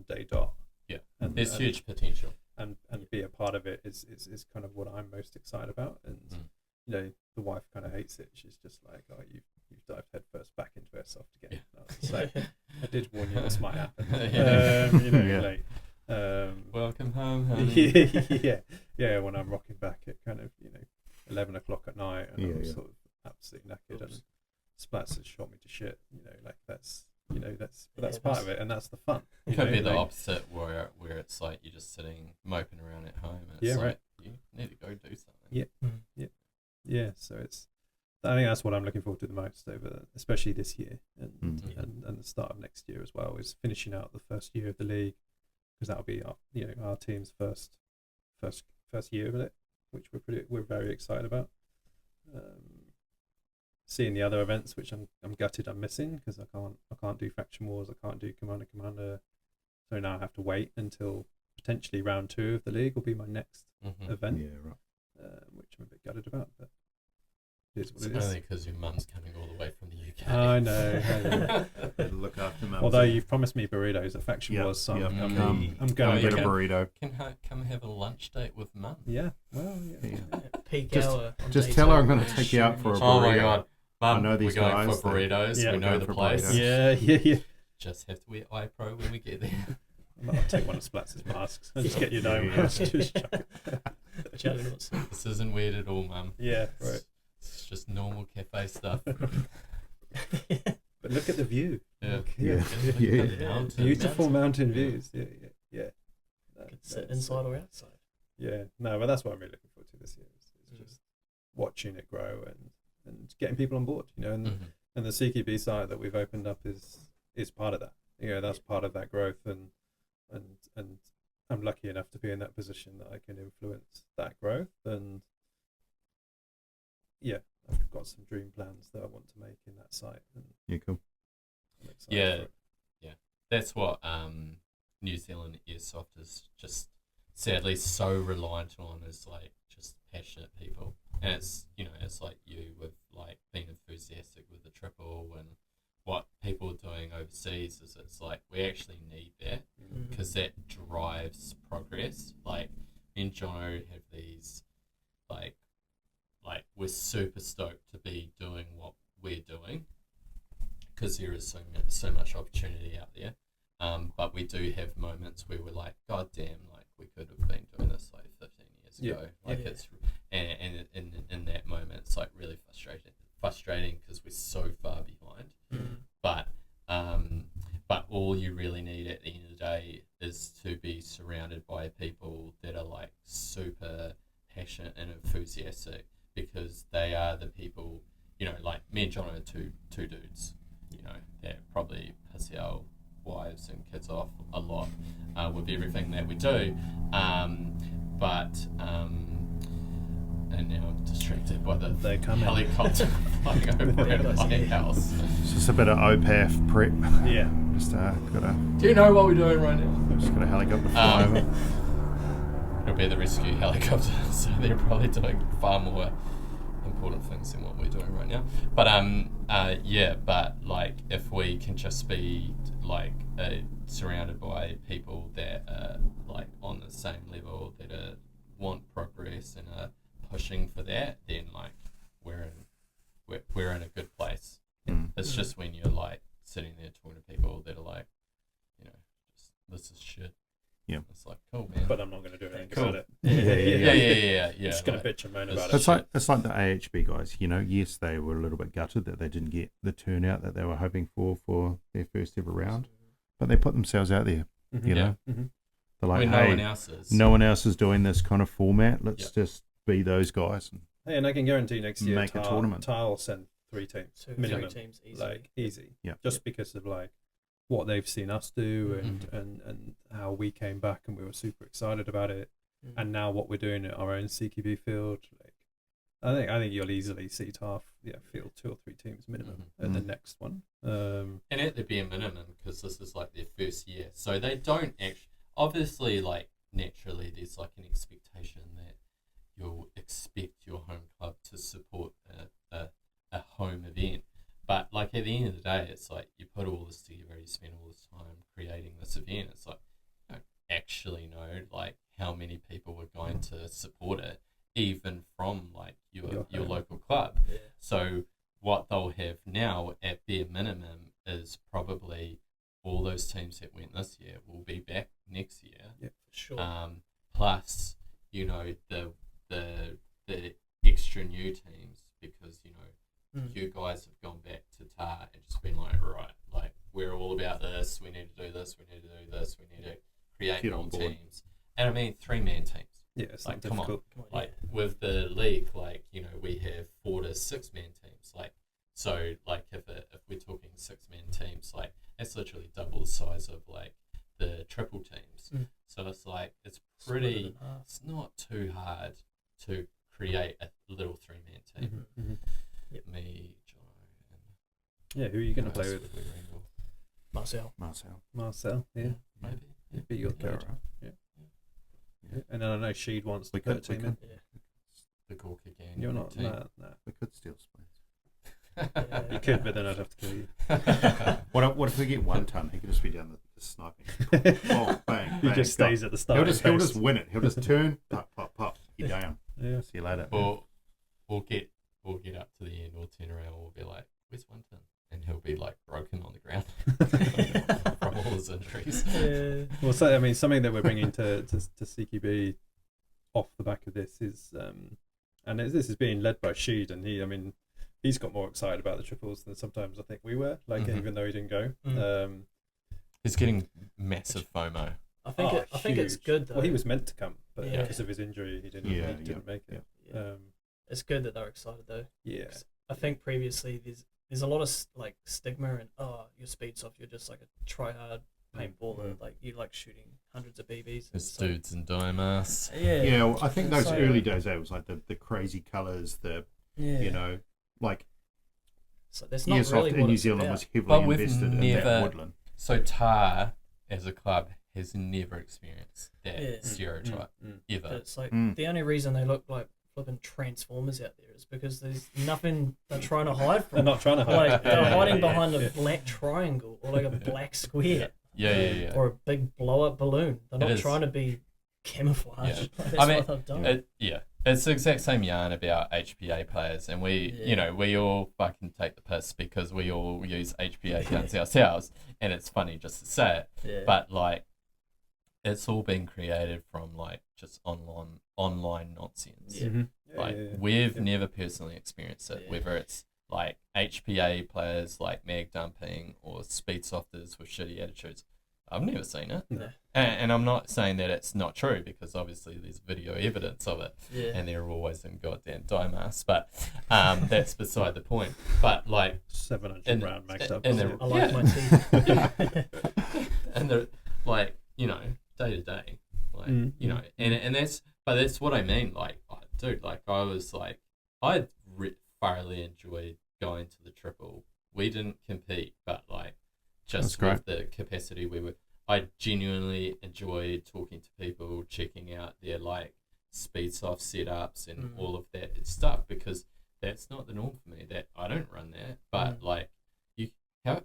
day dot. Yeah, and there's huge potential. And be a part of it is kind of what I'm most excited about. And you know, the wife kind of hates it. She's just like, oh, you've dived headfirst back into Airsoft again. And I was just like, I did warn you this might happen. You know, like welcome home, honey. yeah. When I'm rocking back at kind of 11 o'clock at night and I'm sort of absolutely knackered and Splatz has shot me to shit. Like that's part of it, and that's the fun. It could be the opposite, where it's like you're just sitting moping around at home, and it's like you need to go do something. Yeah. So I think that's what I'm looking forward to the most especially this year and the start of next year as well, is finishing out the first year of the league, because that'll be our team's first year of it, which we're very excited about. Seeing the other events, which I'm gutted I'm missing, because I can't do faction wars, I can't do commander, so now I have to wait until potentially round 2 of the league will be my next event. Which I'm a bit gutted about, but it is what it is. It's only because your mum's coming all the way from the UK. I know. Better look after mum. Although you've promised me burritos at faction wars, so I'm going to get a burrito. Come have a lunch date with mum. Yeah, well, Peak hour. Just tell her I'm going to take you out for a burrito. Oh my god, Mum, I know these we're going guys. for burritos. We know the place. Burritos. Yeah. Just have to wear iPro when we get there. I'll take one of Splatz's masks and just get your name. Just chuck it. This isn't weird at all, Mum. Yeah, right. It's just normal cafe stuff. But look at the view. Yeah. Beautiful mountain views. Yeah. Sit inside or outside. Yeah, no, but that's what I'm really looking forward to this year. Is just watching it grow and getting people on board. And the CQB site that we've opened up is part of that. That's part of that growth, and I'm lucky enough to be in that position that I can influence that growth. And yeah, I've got some dream plans that I want to make in that site. And cool. Yeah. That's what New Zealand Airsoft is just sadly so reliant on, is like just passionate people. And it's it's like you with like being enthusiastic with the triple, and what people are doing overseas is it's like we actually need that, because that drives progress. Like me and Jono have these like we're super stoked to be doing what we're doing, because there is so much opportunity out there. But we do have moments where we're like, God damn, like we could have been doing this like 15 years ago. It's and in that moment it's like really frustrating because we're so far behind. But all you really need at the end of the day is to be surrounded by people that are like super passionate and enthusiastic, because they are the people, like me and John are two dudes, that probably piss our wives and kids off a lot with everything that we do, and now I'm distracted by the helicopter flying over my house. It's just a bit of OPAF prep. Yeah. Just gotta. Do you know what we're doing right now? Just got a helicopter fly over. It'll be the rescue helicopter, so they're probably doing far more important things than what we're doing right now. But but like if we can just be like surrounded by people that are like on the same level, that want progress and are pushing for that, then like we're in a good place. It's just when you're like sitting there talking to people that are like, just, this is shit. Yeah, it's like, cool, man. But I'm not going to do anything about it. Yeah. Just going to bitch and moan about it. It's like the AHB guys. Yes, they were a little bit gutted that they didn't get the turnout that they were hoping for their first ever round, but they put themselves out there. They're like, no one else is doing this kind of format. Let's just be those guys. And I can guarantee next year, make a tournament. Tile will send 3 teams minimum, 3 teams easy. like easy. Just because of like what they've seen us do and how we came back and we were super excited about it, and now what we're doing at our own CQB field. Like, I think you'll easily see TAF field 2 or 3 teams minimum at the next one. And at the bare minimum, because this is like their first year, so they don't actually. Obviously, like naturally, there's like an expectation that you'll expect your home club to support a home event, But like at the end of the day, it's like you put all this together, you spend all this time creating this event. It's like you don't actually know like how many people are going to support it, even from like your local club. Yeah. So what they'll have now at bare minimum is probably all those teams that went this year will be back next year. Yeah, for sure. Plus, you know, the extra new teams, because you know you guys have gone back to TAR and just been like, right, like we're all about this. We need to do this. We need to do this. We need to create more teams. And I mean, 3-man teams. Yeah, it's like, not come on. difficult. Like with the league, like, you know, we have 4 to 6-man teams. Like, so like if we're talking 6-man teams, like that's literally double the size of like the triple teams. So it's like it's pretty. It's not too hard to create a little 3-man team. Yep. Me, John, and Yeah, who are you going to play with? Marcel. Marcel, yeah. Maybe. He'd be your third. Yeah. And then I know Sheed wants to We put a could- team we in. The Hawke again. You're not, team. no. We could steal Splatz. You could, but then I'd have to kill you. What if we get 1 ton? He could just be down the sniping. Oh, bang, He bang, just go. stays at the start. He'll just win it. He'll just turn, pop, pop, pop. You're down. Yeah. See you later. Or we'll get up to the end, we'll turn around, we'll be like, where's 1 ton? And he'll be like broken on the ground from all his injuries. Yeah. Well, so I mean, something that we're bringing to CQB off the back of this is, and this is being led by Sheed, and he's got more excited about the triples than sometimes I think we were. Like, even though he didn't go, He's getting massive FOMO. I think it's huge. good though. Well, he was meant to come, but Yeah. because of his injury, he didn't make it. Yeah. It's good that they're excited though. Yeah. I think previously there's a lot of like stigma and your speed's off. You're just like a try hard paintballer. Like you like shooting hundreds of BBs. There's dudes in Dimas. Yeah. Yeah, well, I think those So- early days, it was like the crazy colours, you know, like So that's not Airsoft really in what New it's Zealand about. was heavily But we've invested in never- that woodland. So TAR as a club has never experienced that Yeah. stereotype But ever. it's like the only reason they look like flipping transformers out there is because there's nothing they're trying to hide from. They're not trying to hide. Like they're hiding behind a Yeah. black triangle or like a black square Yeah. or a big blow up balloon. They're not is. trying to be camouflage. Yeah. Like, that's I mean, what they've done. It's the exact same yarn about HPA players, and we all fucking take the piss because we all use HPA guns ourselves, and it's funny just to say it, Yeah. but like, it's all been created from like just online nonsense. Yeah. Like we've never personally experienced it, Yeah. whether it's like HPA players like mag dumping or speed softers with shitty attitudes. I've never seen it. No. And I'm not saying that it's not true, because obviously there's video evidence of it, Yeah. and they're always in goddamn Dimas, but that's beside the point. But like 700 round maxed up. and isn't the- I it? like my teeth. and they're like, you know, day to day, like you know, and that's what I mean. Like, dude, like I was like, I thoroughly enjoyed going to the triple. We didn't compete, but like just with the capacity we were, I genuinely enjoyed talking to people, checking out their like speed soft setups and all of that stuff, because that's not the norm for me. That I don't run that, but like you, how,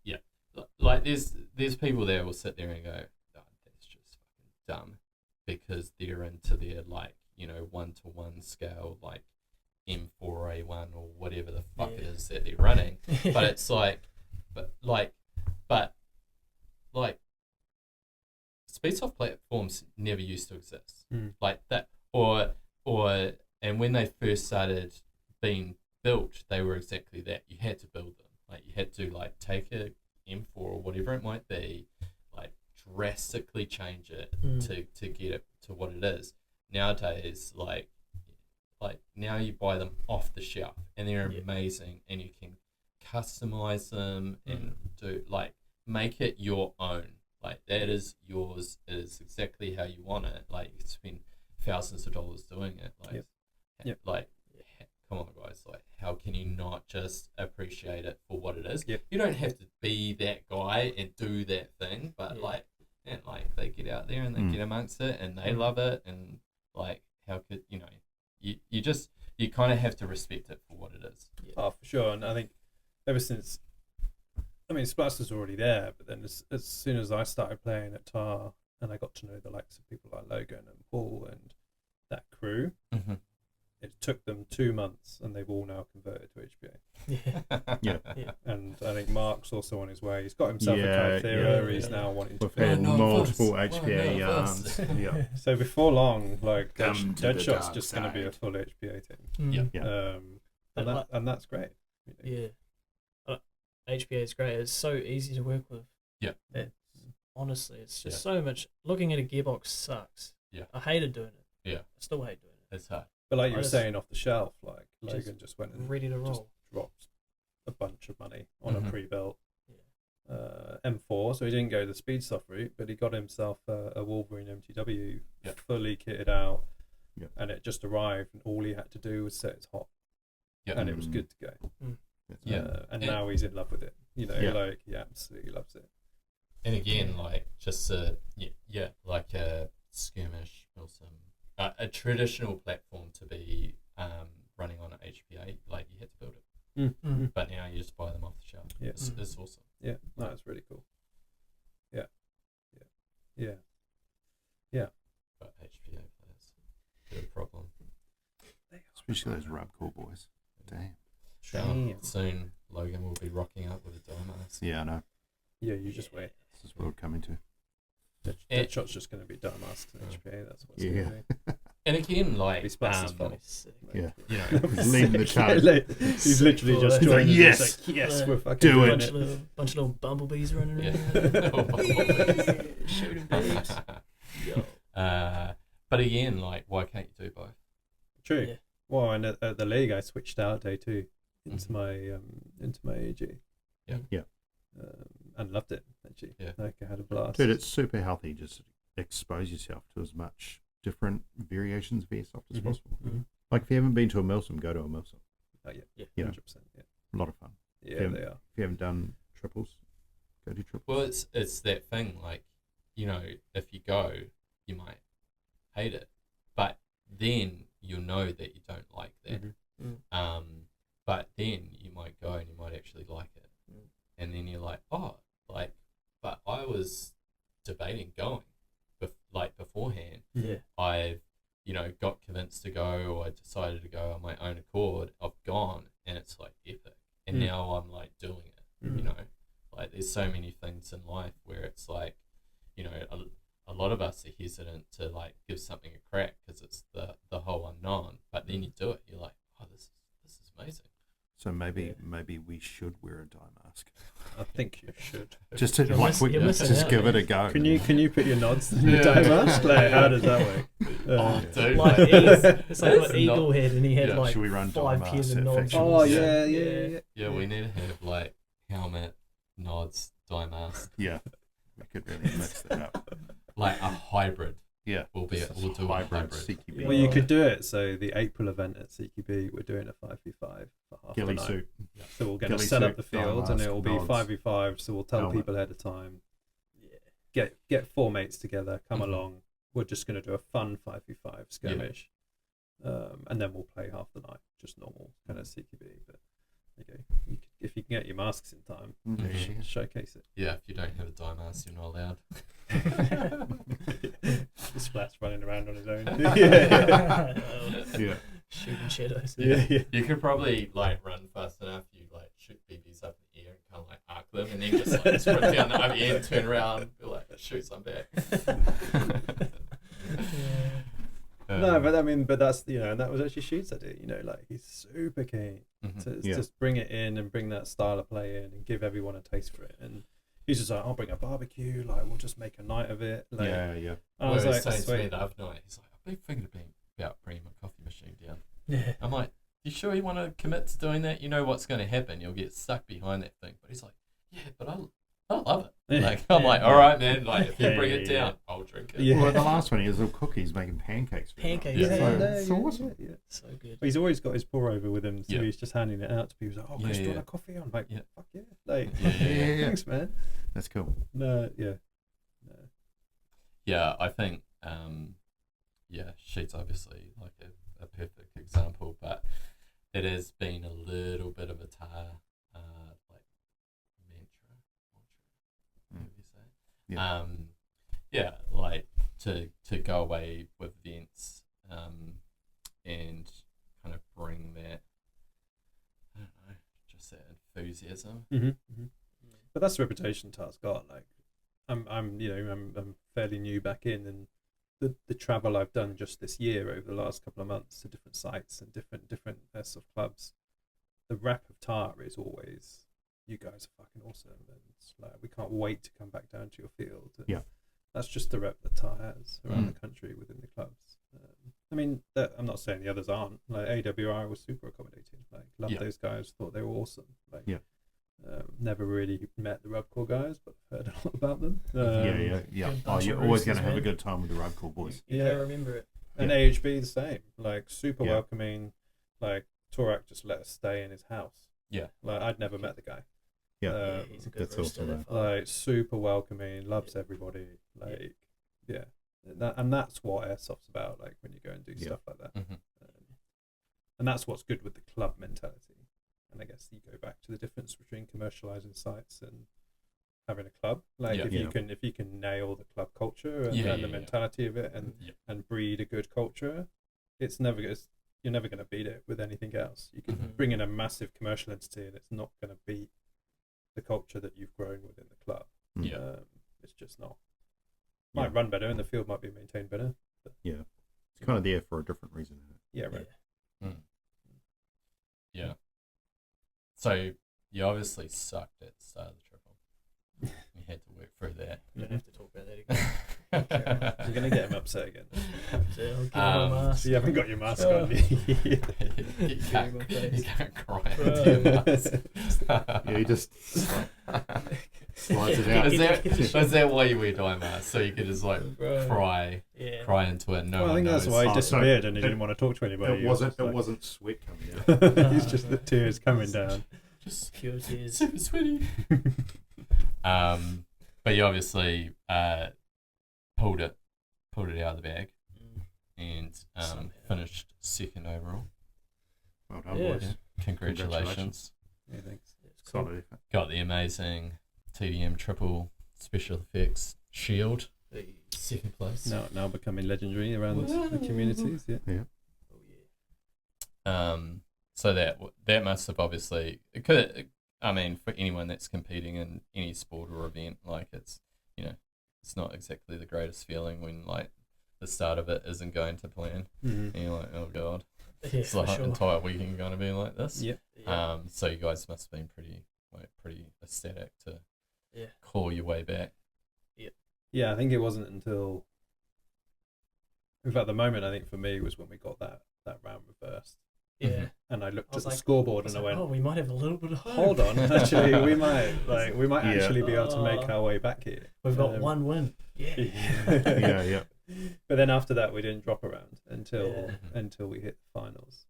yeah, like there's people there will sit there and go, oh, that's just fucking dumb, because they're into their like, you know, 1-to-1 scale, like M4A1 or whatever the fuck it is that they're running. But it's like, but Speedsoft platforms never used to exist like that, or and when they first started being built, they were exactly that. You had to build them. Like you had to like take a M4 or whatever it might be, like drastically change it to get it to what it is. Nowadays, like now you buy them off the shelf and they're amazing, and you can customize them and do like make it your own. Like that is yours. It is exactly how you want it. Like you can spend thousands of dollars doing it. Like, like, come on, guys. Like, how can you not just appreciate it for what it is? You don't have to be that guy and do that thing, but like, and like they get out there and they get amongst it and they love it, and like, how could you know? You kind of have to respect it for what it is. Oh, for sure. And I think ever since, I mean, Splatz was already there, but then as soon as I started playing at TAR and I got to know the likes of people like Logan and Paul and that crew, it took them 2 months and they've all now converted to HPA. Yeah. And I think Mark's also on his way. He's got himself a Yeah, Kythera. yeah. He's now wanting to We've had One of multiple us. HPA One of yarns. us. Yeah. So before long, like Come to the Deadshot's dark just going to be a side. full HPA team. Mm. Yeah. And that's great. Yeah. HPA is great. It's so easy to work with. Yeah. Honestly, it's just so much. Looking at a gearbox sucks. Yeah. I hated doing it. Yeah. I still hate doing it. It's hard. But like you I were just- saying, off the shelf, like Just Logan just went and Ready to just roll. dropped a bunch of money on a Mhm. pre-built Yeah. M4, so he didn't go the speed soft route, but he got himself a Wolverine MTW Yeah. fully kitted out, Yeah. and it just arrived, and all he had to do was set his hot, Yeah. and it was good to go. Yeah. And And- now he's in love with it. You know, Yeah. like he absolutely loves it. And again, like just like a skirmish or a traditional platform to be running on an HPA, like you had to build it, Mm. but now you just buy them off the shelf. Yeah. It's awesome. Yeah, no, it's really cool. Yeah. But HPA players, they're a problem. Especially those rub core boys. Damn. Damn. Soon Logan will be rocking up with a dome mask. Yeah, I know. Yeah, you just wait. This is what we're coming to. Deadshot's just going to be dumb masks and HPA. That's what's Yeah. going to be. And again, like Be Splatz as well. Sick. Yeah. you know, Leading the charge. He's literally just He's joined. like, us. yes. He's like, yes, Yeah. we're fucking Do doing it. Bunch of little bumblebees running Yeah. around. Shooting babes. Yo. but again, like, why can't you do both? True. Yeah. Well, and at the league, I switched out day 2 into Mhm. my AG. Yeah. Yeah. And loved it actually. Yeah. Like I had a blast. Dude, it's super healthy. Just expose yourself to as much different variations of airsoft as Mhm. possible. Mhm. Like if you haven't been to a Milsom, go to a Milsom. Oh, yeah. Yeah. Yeah. 100%. Yeah. A lot of fun. Yeah, Yeah. they are. If you haven't done triples, go do triples. Well, it's that thing, like, you know, if you go, you might hate it, but then you'll know that you don't like that. But then you might go and you might actually like it, and then you're like, oh, like, but I was debating going, beforehand. Yeah. I've, you know, got convinced to go, or I decided to go on my own accord. I've gone, and it's like epic. And now I'm like doing it. You know, like there's so many things in life where it's like, you know, a lot of us are hesitant to like give something a crack because it's the whole unknown. But then you do it, you're like, oh, this is amazing. So maybe we should wear a dye mask. I think you should. Just to You're like missing- you're missing just out, give it man. a go. Can you put your nods in the Yeah. dye mask? Like, how does that work? Oh, dude, Like like, it's like That's what Eagle not- had, and he had Yeah, like should we run 5 Dynamite pairs of at nods. Fiction? Oh Yeah. yeah. yeah, we need to have like helmet, nods, dye mask, Yeah, we could really mix that up. like a hybrid. Yeah, We'll do a hybrid hybrid. CQB. Well, you could do it. So the April event at CQB, we're doing a 5v5 for half ghillie the night. suit. So we're going to Ghillie set up suit, the dye field, and mask, it will be nods, 5v5. So we'll tell helmet. people ahead of time. Yeah. Get 4 mates together, come Mhm. along. We're just going to do a fun 5v5 skirmish, and then we'll play half the night, just normal kind of CQB. But there you go. If you can get your masks in time, Mhm. showcase it. Yeah, if you don't have a dye mask, you're not allowed. Splatz running around on his own. Yeah, Shooting shadows. yeah. You could probably like run fast enough. You like shoot BBs up in the air and kind of like arc them, and then just like sprint down the other end, turn around, be like, shoot some back. No, but I mean, but that's and that was actually Shoot's idea. Like he's super keen Mhm. to Yeah. just bring it in and bring that style of play in and give everyone a taste for it. And he's just like, I'll bring a barbecue. Like we'll just make a night of it. Like, yeah. I was Well, like, saying to me sweet. the other night, he's like, I've been thinking about bringing my coffee machine down. Yeah. I'm like, you sure you want to commit to doing that? You know what's going to happen. You'll get stuck behind that thing. But he's like, yeah, but I love it. Like, I'm like, all right, man. Like, if you Yeah, bring yeah, it yeah. down, I'll drink it. Yeah. Well, the last one, he was all cookies making pancakes. for everyone. Pancakes. Yeah. Yeah. no, It's awesome. yeah. So good. But he's always got his pour over with him, so Yeah. he's just handing it out to people. He's like, oh, Chris, Yeah, do you yeah. want a coffee? I'm like, Yeah. fuck yeah. Like, Yeah. thanks, man. That's cool. No, yeah. No. Yeah, I think, Sheet's obviously like a perfect example, but it has been a little bit of a tar, like mantra, whatever you say. Yeah. Yeah, like to go away with events, and kind of bring that, I don't know, just that enthusiasm. But that's the reputation Tar's got. Like, I'm fairly new back in, and the travel I've done just this year over the last couple of months to different sites and different Airsoft clubs, the rep of Tar is always, you guys are fucking awesome, and it's like, we can't wait to come back down to your field. And Yeah. that's just the rep that Tar has around the country within the clubs. I mean, I'm not saying the others aren't. Like, AWR was super accommodating. Like, loved those guys, thought they were awesome. Like, never really met the Rubcore guys, but heard a lot about them. Yeah. Oh, you're always going to have a good time with the Rubcore boys. Yeah, I remember it. And AHB the same. Like, super Yeah. welcoming. Like, Torak just let us stay in his house. Yeah. Like, I'd never met the guy. Yeah. He's a good That's rooster, awesome, that man. fella. Like, super welcoming, loves everybody. Like, and that's what Airsoft's about. Like, when you go and do stuff like that. And that's what's good with the club mentality. And I guess you go back to the difference between commercializing sites and having a club. Like, if you can nail the club culture and the mentality of it, and breed a good culture, you're never going to beat it with anything else. You can bring in a massive commercial entity, and it's not going to beat the culture that you've grown within the club. It's just not. Might run better, and the field might be maintained better. But It's kind of there for a different reason, isn't it? yeah, right. Yeah. So you obviously sucked at the start of the triple. You had to work through that. We don't have to talk about that again. You're going to get him upset again. So You haven't got your mask on. You can't cry into your mask. Yeah, he just slides it out. Is that why you wear dye masks? So you could just like cry into it. No Well, I one think knows. that's why he disappeared, so and he didn't want to talk to anybody. It wasn't sweat coming out. He's just the tears coming down. Just pure tears. super sweaty. But you obviously pulled it out of the bag and finished second overall. Well done, Yeah. boys. Congratulations. Yeah, thanks. Solid effort. Got the amazing TDM triple special effects shield. Second place. Now becoming legendary around the communities. Yeah. Oh yeah. So that must have obviously, it could, I mean, for anyone that's competing in any sport or event, like it's not exactly the greatest feeling when like the start of it isn't going to plan. And you're like, oh god, Yeah, it's like for sure. entire weekend going to be like this. Yep. Yeah. So you guys must have been pretty ecstatic to Yeah. claw your way back. Yeah, I think it wasn't until, in fact, the moment I think for me was when we got that round reversed, Yeah. and I looked I at was the like- scoreboard and I like, went, oh, we might have a little bit of hope. hold on, actually, we might Yeah. actually be able to make our way back here. We've got one win. Yeah. Yeah. But then after that, we didn't drop around until Yeah. we hit the finals.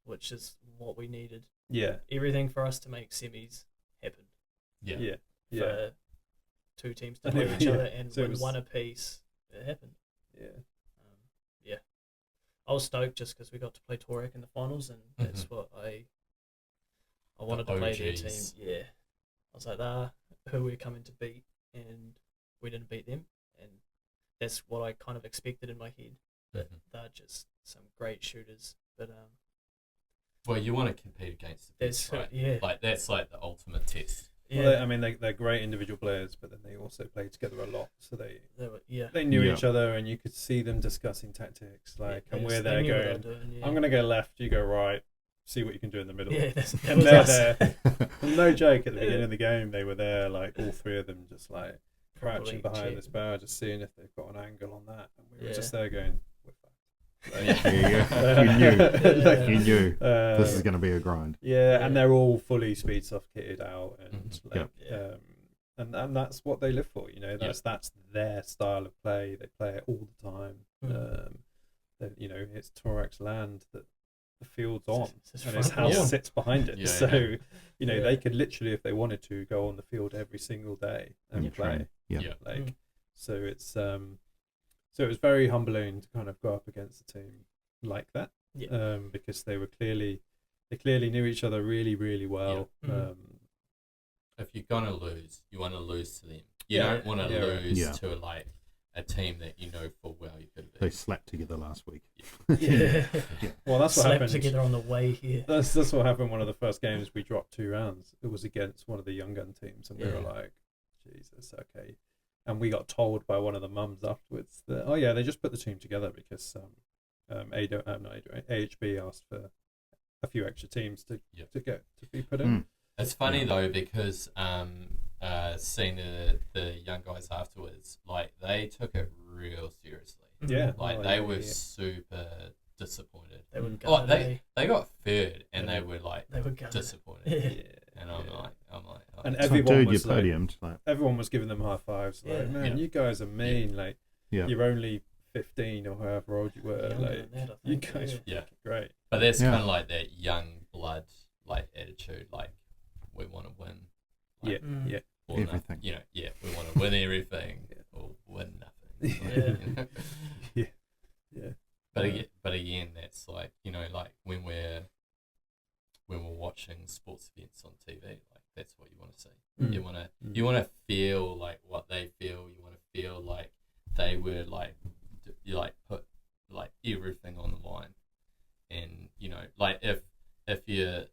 Which is what we needed. Yeah, Everything for us to make semis happened. yeah. For two teams to And play it- each yeah. other and So it win was- one apiece. It happened. Yeah. Yeah. I was stoked just because we got to play Torak in the finals, and that's what I wanted to play their team. OGs. Yeah. I was like, who we're coming to beat, and we didn't beat them, and that's what I kind of expected in my head. But they're just some great shooters. But Well, you want to compete against the best, right? yeah. Like that's like the ultimate test. Yeah. Well, I mean, they're great individual players, but then they also play together a lot. So they They knew Yeah. each other, and you could see them discussing tactics. Like, and we're there they knew what they going, were doing, yeah. I'm going to go left, you go right, see what you can do in the middle. Yeah, that And was they're us. there. No joke, at the beginning of the game, they were there, like, all three of them just, like, crouching Probably behind check. this barrel, just seeing if they've got an angle on that. And we were Yeah. just there going, we're fucked. Yeah. You knew Uh, this is going to be a grind. Yeah, Yeah. and they're all fully speed soft kitted out, and Mhm. like, Yeah. and that's what they live for. You know, that's their style of play. They play it all the time. It's Torak's land that the field's on, It's his and his front house lawn. sits behind it. Yeah, So, Yeah. they could literally, if they wanted to, go on the field every single day and Yeah. play. Train. Yeah. Yeah. Like, so it was very humbling to kind of go up against a team like that. Yeah. Because they were clearly they clearly knew each other really, really well. Yeah. If you're gonna lose, you want to lose to them. You Yeah, don't want to yeah, lose yeah. to like a team that you know full well you could They be. slapped together last week. Yeah. Well, that's what Slept happened. together on the way here. That's what happened. One of the first games we dropped 2 rounds. It was against one of the young gun teams, and we were Yeah. like, "Jesus, okay." And we got told by one of the mums afterwards that, "Oh yeah, they just put the team together because AHB asked for a few extra teams to be put in." It's funny though because seeing the young guys afterwards, like they took it real seriously. Yeah, Like oh, they yeah, were yeah. super disappointed. They were Oh, gutted. they got third and Yeah. they were like They were gutted. disappointed. Yeah. And I'm Yeah. like, oh. And It's like, everyone dude, you was like, podiumed. Like, everyone was giving them high fives. Like, Yeah. man, Yeah. you guys are mean. Like, yeah. you're only 15 or however old you were. Younger Like, than that, I you think, guys yeah. are Yeah. fucking great. But that's Yeah. kind of like that young blood like attitude. Like we want to win. Like, Mm. Yeah. or Everything. You know, yeah, we want to win everything Yeah. or win nothing. Yeah. You know? Yeah. Yeah. But again, that's like, you know, like when we're watching sports events on TV, like that's what you want to see. Mm. You want to feel like what they feel. You want to feel like they were like you like put like everything on the line, and you know, like if you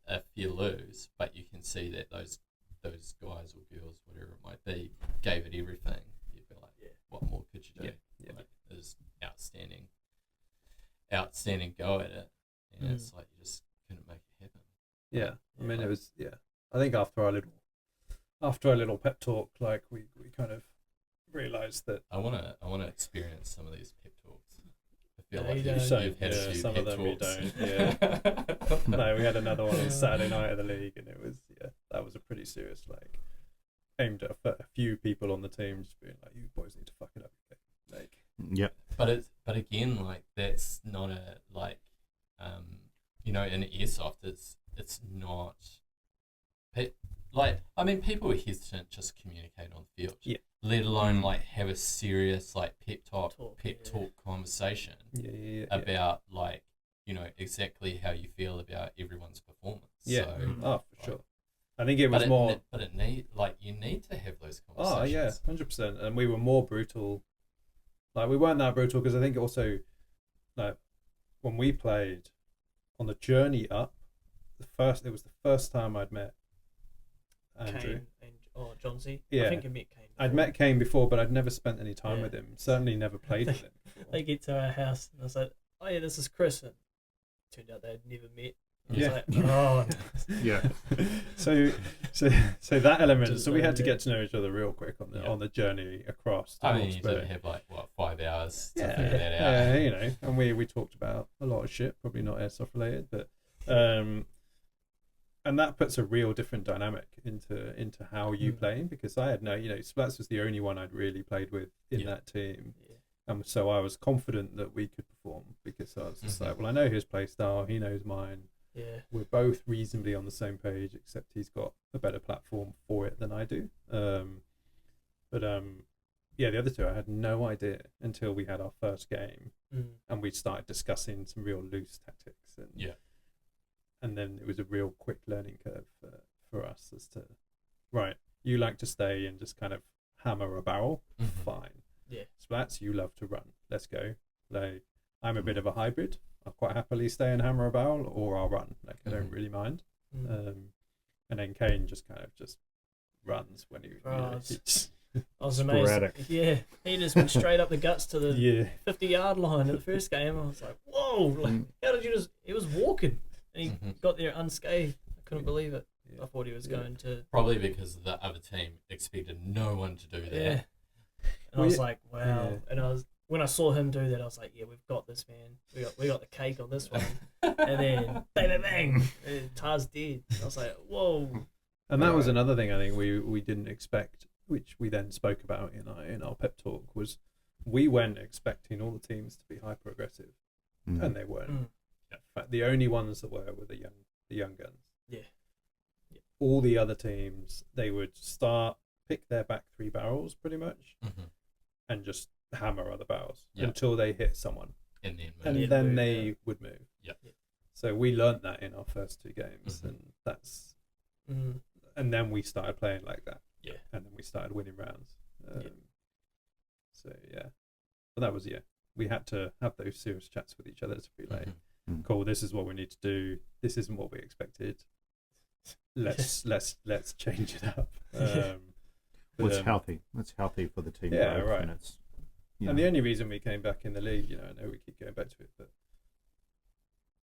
lose, but you can see that those guys or girls, whatever it might be, gave it everything. You'd be like, what more could you do? Yeah. Like, is outstanding go at it, and it's like you just couldn't make it happen. Yeah. I mean, it was, I think after our little pep talk, like we kind of realized that I wanna experience some of these pep talks. I feel No, like you you've don't. had a few some pep of them you talks. don't. Yeah. No, we had another one on Saturday night of the league, and it was that was a pretty serious, like, aimed at a few people on the team, just being like, "You boys need to fuck it up." Like, Yep. But again, like that's not a like, you know, in airsoft, it's not. Like I mean, people are hesitant just to communicate on the field. Yeah. Let alone like have a serious like pep talk Yeah. conversation yeah. about like, you know, exactly how you feel about everyone's performance. Yeah. So, Oh, for sure. I think it was more. But it need like you need to have those Oh conversations. yeah, 100%. And we were more brutal. Like we weren't that brutal because I think also, like, when we played on the journey up, it was the first time I'd met Andrew. Kane and John Z. Yeah. I think you met Kane. I'd before. met Kane before, but I'd never spent any time Yeah. with him. Certainly never played with him. before. They get to our house and I was like, "Oh yeah, this is Chris." And turned out they'd never met. I was Yeah. like, "Oh, Yeah. so that element. Just So we had to yeah. get to know each other real quick on Yeah. the journey across. To I mean, you Hawke's Bay. didn't have like what 5 hours to Yeah, figure that out. yeah, you know, and we talked about a lot of shit, probably not airsoft related, but and that puts a real different dynamic into how you play, because I had Splatz was the only one I'd really played with in Yeah. that team, Yeah. and so I was confident that we could perform because I was just like, well, I know his play style, he knows mine. yeah, We're both reasonably on the same page, except he's got a better platform for it than I do. Yeah, the other two I had no idea until we had our first game and we started discussing some real loose tactics, and then it was a real quick learning curve for us as to, right, you like to stay and just kind of hammer a barrel, fine. yeah, Splats, you love to run, let's go. Like, I'm a bit of a hybrid. I'll quite happily stay and hammer a barrel, or I'll run. Like, I don't really mind. And then Kane just kind of just runs when he I was amazed. Sporadic. Yeah, he just went straight up the guts to the yeah. 50-yard line in the first game. I was like, "Whoa! Like, how did you just?" He was walking, and he got there unscathed. I couldn't believe it. Yeah. I thought he was going to. Probably because the other team expected no one to do that. Yeah. And I was like, "Wow!" Yeah. And when I saw him do that, I was like, "Yeah, we've got this, man. We got the cake on this one." And then bang, bang, bang, and Tar's dead. I was like, "Whoa!" And that was another thing I think we didn't expect, which we then spoke about in our pep talk, was we went expecting all the teams to be hyper aggressive, and they weren't. In fact, the only ones that were the young guns. Yeah. All the other teams, they would pick their back 3 barrels pretty much, and just hammer other barrels until they hit someone, And then and move. then they would move. Yeah. So we learnt that in our first 2 games, and that's and then we started playing like that. Yeah. And then we started winning rounds. Yeah. So yeah, but that was we had to have those serious chats with each other to be like, cool, this is what we need to do. This isn't what we expected. Let's change it up. Well, it's healthy. It's healthy for the team. Yeah, growth, right. And it's and the only reason we came back in the league, I know we keep going back to it, but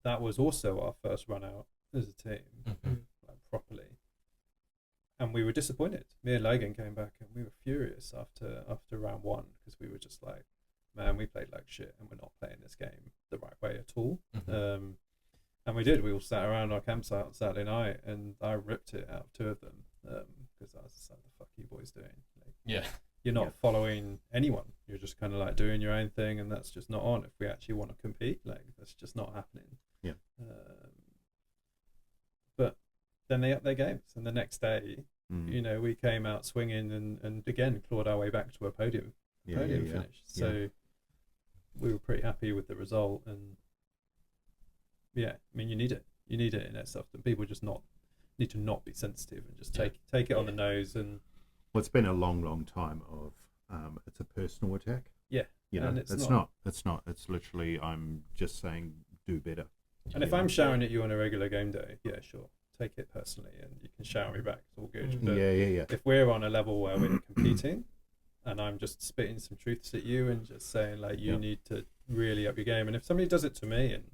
that was also our first run out as a team, like properly. And we were disappointed. Me and Logan came back and we were furious after round 1 because we were just like, man, we played like shit and we're not playing this game the right way at all. And we did. We all sat around our campsite on Saturday night and I ripped it out of 2 of them because I was just like, the fuck are you boys doing? Like, you're not following anyone. You're just kind of like doing your own thing, and that's just not on. If we actually want to compete, like that's just not happening. Yeah. But then they upped their games, and the next day, we came out swinging and again clawed our way back to a podium finish. So we were pretty happy with the result, and I mean, you need it in Airsoft, and people just need to not be sensitive and just take it on the nose. And well, it's been a long time of it's a personal attack. And it's not. It's literally, I'm just saying do better. And if I'm shouting at you on a regular game day, sure, take it personally, and you can shout me back. It's all good. But if we're on a level where we're competing, and I'm just spitting some truths at you and just saying like you need to really up your game, and if somebody does it to me and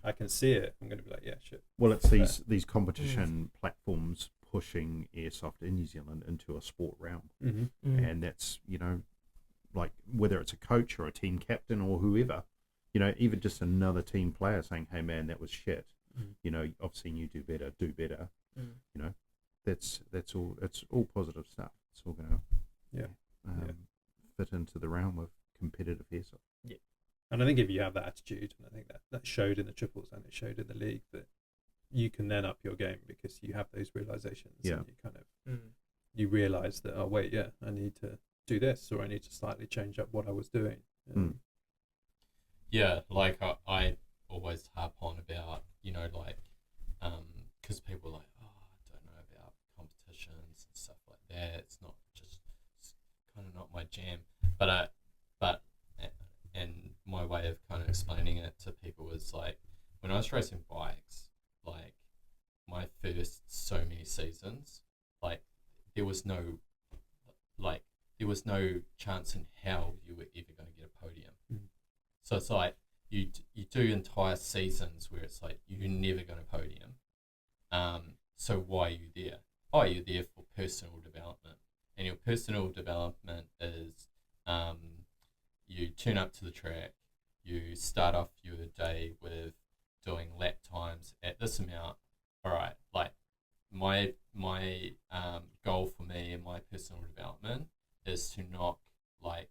I can see it, I'm going to be like, shit. Well, it's these competition platforms pushing Airsoft in New Zealand into a sport realm, and that's like whether it's a coach or a team captain or whoever. Even just another team player saying, "Hey, man, that was shit." I've seen you do better. That's all. It's all positive stuff. It's all going to fit into the realm of competitive airsoft. Yeah, and I think if you have that attitude, and I think that showed in the triples and it showed in the league, that you can then up your game because you have those realizations. Yeah. And you kind of you realize that I need to do this, or I need to slightly change up what I was doing. Yeah, like I always harp on about, because people are like, I don't know about competitions and stuff like that. It's kind of not my jam. But my way of kind of explaining it to people is like, when I was racing bikes, like my first so many seasons, like there was no chance in hell you were ever going to get a podium. So it's like you do entire seasons where it's like you're never going to podium. So why are you there? You're there for personal development, and your personal development is you turn up to the track, you start off your day with doing lap times at this amount. All right, like my goal for me and my personal development is to knock like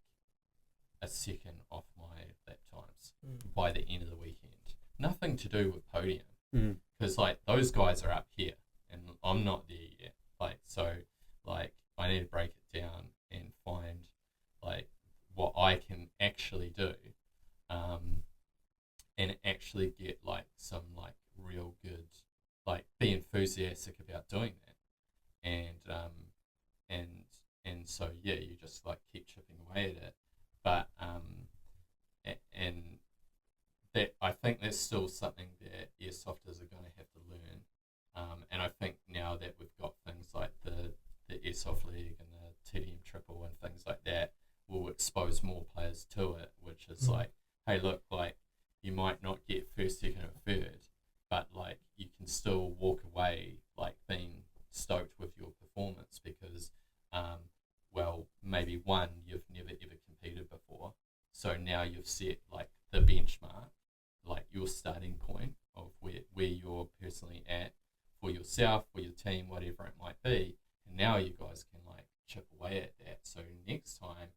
a second off my lap times by the end of the weekend. Nothing to do with podium, because like those guys are up here and I'm not there yet. Like so, like I need to break it down and find like what I can actually do, and actually get like some like real good, like be enthusiastic about doing that, and so you just like keep chipping away at it. But and that I think that's still something that airsofters are going to have to learn. And I think now that we've got things like the Airsoft League and the TDM Triple and things like that, will expose more players to it, which is like, hey, look, like you might not get first, second, or third, but like you can still walk away like being stoked with your performance because well, maybe one, you've never ever competed before, so now you've set like the benchmark, like your starting point of where you're personally at for yourself, for your team, whatever it might be, and now you guys can like chip away at that. So next time,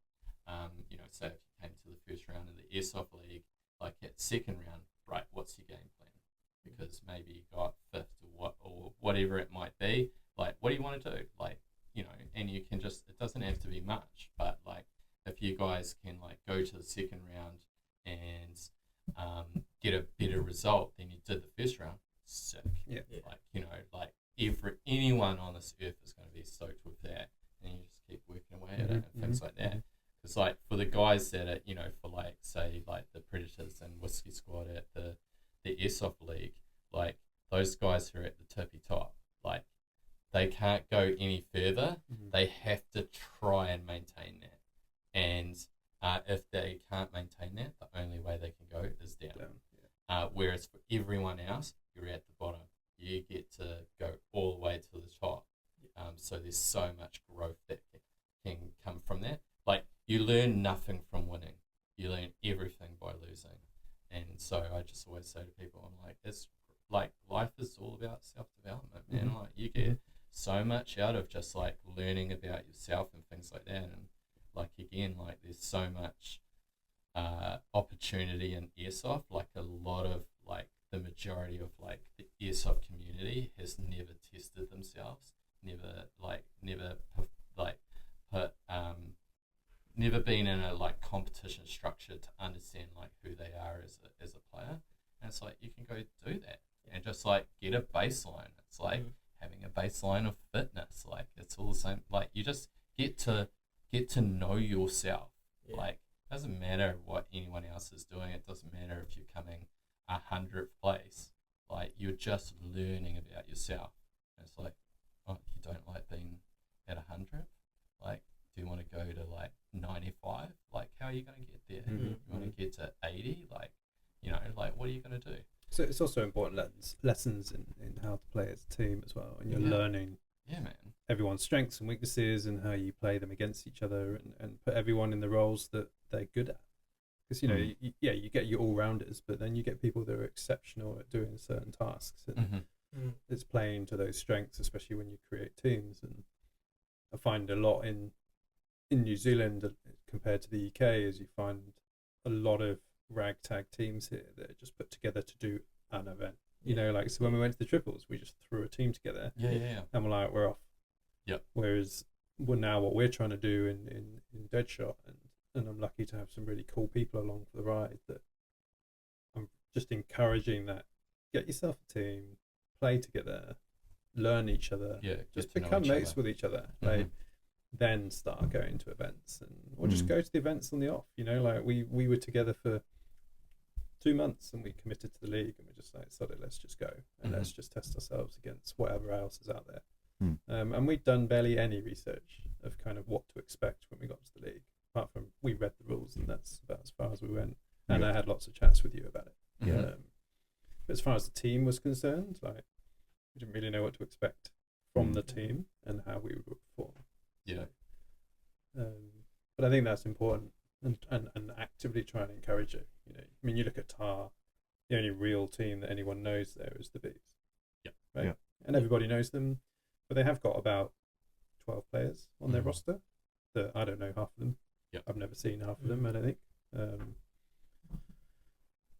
say if you came to the first round of the Airsoft League, like at second round, right, what's your game plan? Because maybe you got fifth or whatever it might be, like what do you want to do? Like, and you can just, it doesn't have to be much, but like if you guys can like go to the second round and get a better result than you did the first round, sick. Yeah. Like, you know, like anyone on this earth is going to be stoked with that, and you just keep working away at it and things like that. It's like for the guys that are, you know, for like say like the Predators and Whiskey Squad at the Airsoft League, like those guys who are at the tippy top, like they can't go any further. They have to try and maintain that, and if they can't maintain that, the only way they can go is down. Whereas for everyone else, you're at the bottom. You get to go all the way to the top. So there's so much growth that can come from that. Like, you learn nothing from winning. You learn everything by losing. And so I just always say to people, I'm like, it's like life is all about self-development, man. Like, you get so much out of just like learning about yourself and things like that. And like, again, like there's so much opportunity in Airsoft. Like, a lot of like the majority of like the Airsoft community has never tested themselves, never been in a like competition structure to understand like who they are as a player. And it's like, you can go do that and just like get a baseline. It's like having a baseline of fitness. Like, it's all the same. Like, you just get to know yourself. Like, it doesn't matter what anyone else is doing. It doesn't matter if you're coming 100th place. Like, you're just learning about yourself. And it's like, oh, you don't like being at 100? Like, do you want to go to like 95? Like, how are you going to get there? You want to get to 80? Like, you know, like, what are you going to do? So it's also important lessons in how to play as a team as well, and you're learning man, everyone's strengths and weaknesses and how you play them against each other, and put everyone in the roles that they're good at. Because, you know, you get your all-rounders, but then you get people that are exceptional at doing certain tasks, and it's playing to those strengths, especially when you create teams. And I find a lot in New Zealand compared to the UK is you find a lot of ragtag teams here that are just put together to do an event. You know, like, so when we went to the triples, we just threw a team together. And we're like, we're off. Whereas now what we're trying to do in Deadshot, and I'm lucky to have some really cool people along for the ride, that I'm just encouraging that get yourself a team, play together, learn each other, just become mates with each other. Like, then start going to events, or just go to the events on the off. You know, like we were together for 2 months and we committed to the league, and we're just like, sorry, let's just go and let's just test ourselves against whatever else is out there. And we'd done barely any research of kind of what to expect when we got to the league, apart from we read the rules, and that's about as far as we went. And I had lots of chats with you about it. But as far as the team was concerned, like, we didn't really know what to expect from the team and how we would perform. But I think that's important, and actively try and encourage it. You know, I mean, you look at TAR, the only real team that anyone knows there is the Bees. Right? And everybody knows them, but they have got about 12 players on their roster that I don't know half of them. I've never seen half of them, I don't think.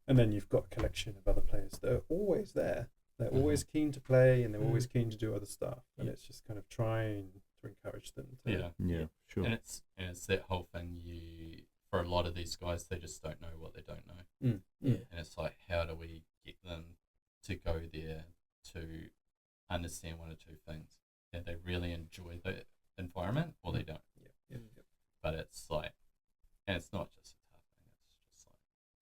And then you've got a collection of other players that are always there. They're always keen to play, and they're always keen to do other stuff. And it's just kind of trying to encourage them to sure. And it's that whole thing, for a lot of these guys, they just don't know what they don't know. And it's like, how do we get them to go there to understand one or two things? That they really enjoy the environment, or they don't. But it's like, and it's not just a tough thing, it's just like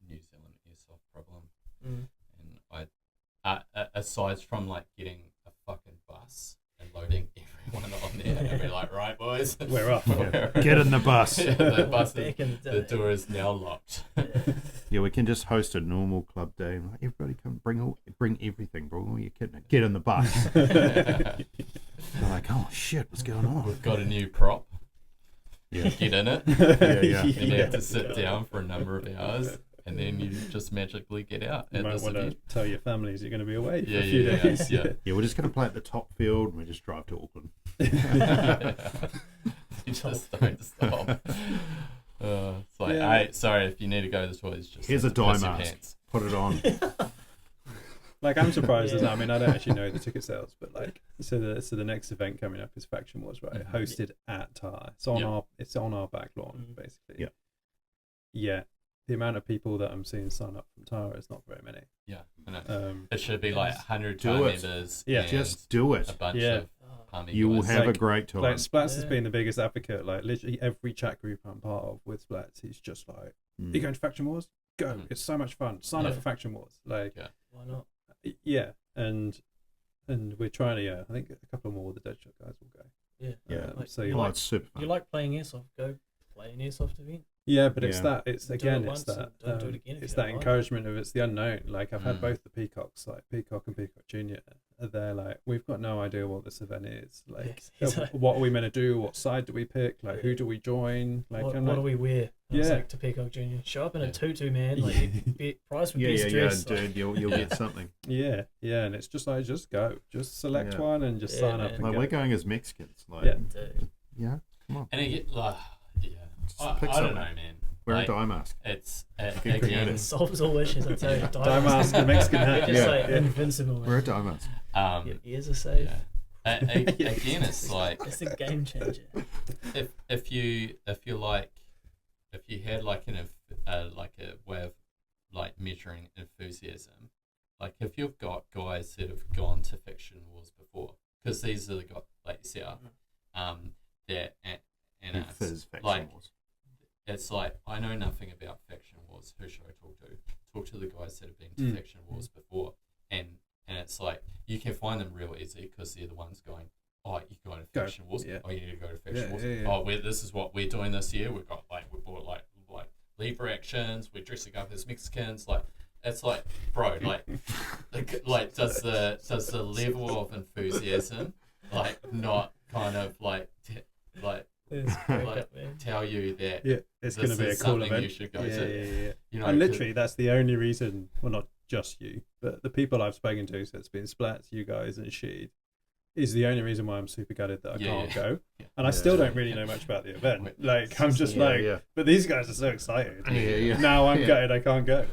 New Zealand Airsoft problem. And aside from like getting a fucking bus and loading everyone on there and be like, right, boys, we're off. Get in the bus. The bus, the door is now locked. We can just host a normal club day. Like, everybody come, bring everything, bro. All your kit. Get in the bus. They're like, oh shit, what's going on? We've got a new prop. Get in it. And you have to sit down for a number of hours, and then you just magically get out. You might want to tell your families you're going to be away for a few days. We're just going to play at the top field, and we just drive to Auckland. You just don't stop. It's like, hey, sorry, if you need to go to the toilet, just here's a dye mask. Put it on. Like, I'm surprised. I mean, I don't actually know the ticket sales, but like, so the next event coming up is Faction Wars, right? Hosted at TAR. It's on our back lawn, basically. the amount of people that I'm seeing sign up from Tara is not very many. Yeah, I know. It should be yes. like 100 Do Tara it. members. Yeah, and Just do a it. bunch Yeah. of palmy You will guys. have a Like- great time. Like Splatz has Yeah. been the biggest advocate. Like literally every chat group I'm part of with Splatz, he's just like, Mm. "You going to Faction Wars? Go! Mm. It's so much fun. Sign up Yeah. for Faction Wars." Like, Why not? yeah, and we're trying to. Yeah, I think a couple more of the Deadshot guys will go. Yeah. Yeah. Like, So you you Oh, like it's super fun. you like playing airsoft? Go play an airsoft event. Yeah, but it's Yeah. that. It's Do it again. It's once that. and don't do it again if It's you that don't like. encouragement of it's the unknown. Like I've had Mm. both the Peacocks, like Peacock and Peacock Junior. They're like, we've got no idea what this event is. Like, Yes, exactly. what are we meant to do? What side do we pick? Like, who do we join? Like, what, I'm what like, do we wear? And I was Yeah. like to Peacock Junior, show up in Yeah. a tutu, man. Like you be price for best Yeah, dress. dude. You'll Yeah. get something. yeah, and it's just like, just go, just select Yeah. one and just Yeah, sign up man. and Like go. we're going as Mexicans. Like, Yeah. yeah, come on. And it get like, yeah. Just I pick don't something. know, man. Wear Like, a dye mask. It's Get again. creative. It solves all issues. I tell you, Dye mask and Mexican hat. We're just Yeah. like Yeah. invincible. Man. Wear a dye mask. Your ears are safe. Yeah. Again, it's like It's a game changer. if you had like like a way of like measuring enthusiasm, like if you've got guys that have gone to Faction Wars before, because these are the guys like yourself, that and And us, fizz faction like wars. it's like I know nothing about Faction Wars. Who should I talk to? Talk to the guys that have been to Faction Wars before, and it's like you can find them real easy because they're the ones going, oh, you go to Faction Wars. Yeah. Oh, you need to go to Faction Yeah, Wars. yeah, yeah. Oh, this is what we're doing this year. We bought like lever actions. We're dressing up as Mexicans. Like it's like, bro, like does the level of enthusiasm like not kind of like It's crack like up, man. tell you that Yeah, it's going to this be a is cool something event. you should go yeah, to. yeah. You know, And literally, that's the only reason. Well, not just you, but the people I've spoken to, so it's been Splatz, you guys, and Sheed, is the only reason why I'm super gutted that I Yeah, can't yeah. go. Yeah. And I Yeah. still don't really know much about the event. Like, I'm just Yeah, like, yeah. but these guys are so excited. Yeah. Now I'm Yeah. gutted I can't go.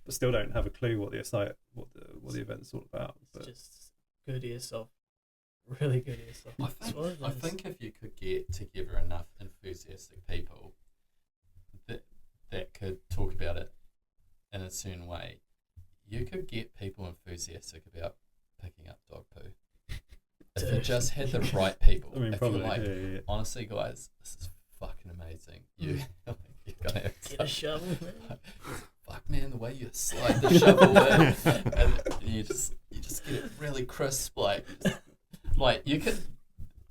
But still don't have a clue what the event's all about. It's But just good airsoft. Really good airsoft. That's what it I is. think if you could get together enough enthusiastic people that could talk about it in a certain way, you could get people enthusiastic about picking up dog poo. If you Dude. just had the right people. I mean, if probably, you're like, yeah. honestly, guys, this is fucking amazing. You're gonna have Get a shovel, man. fuck man, the way you slide the shovel in, and you just get it really crisp, like you could,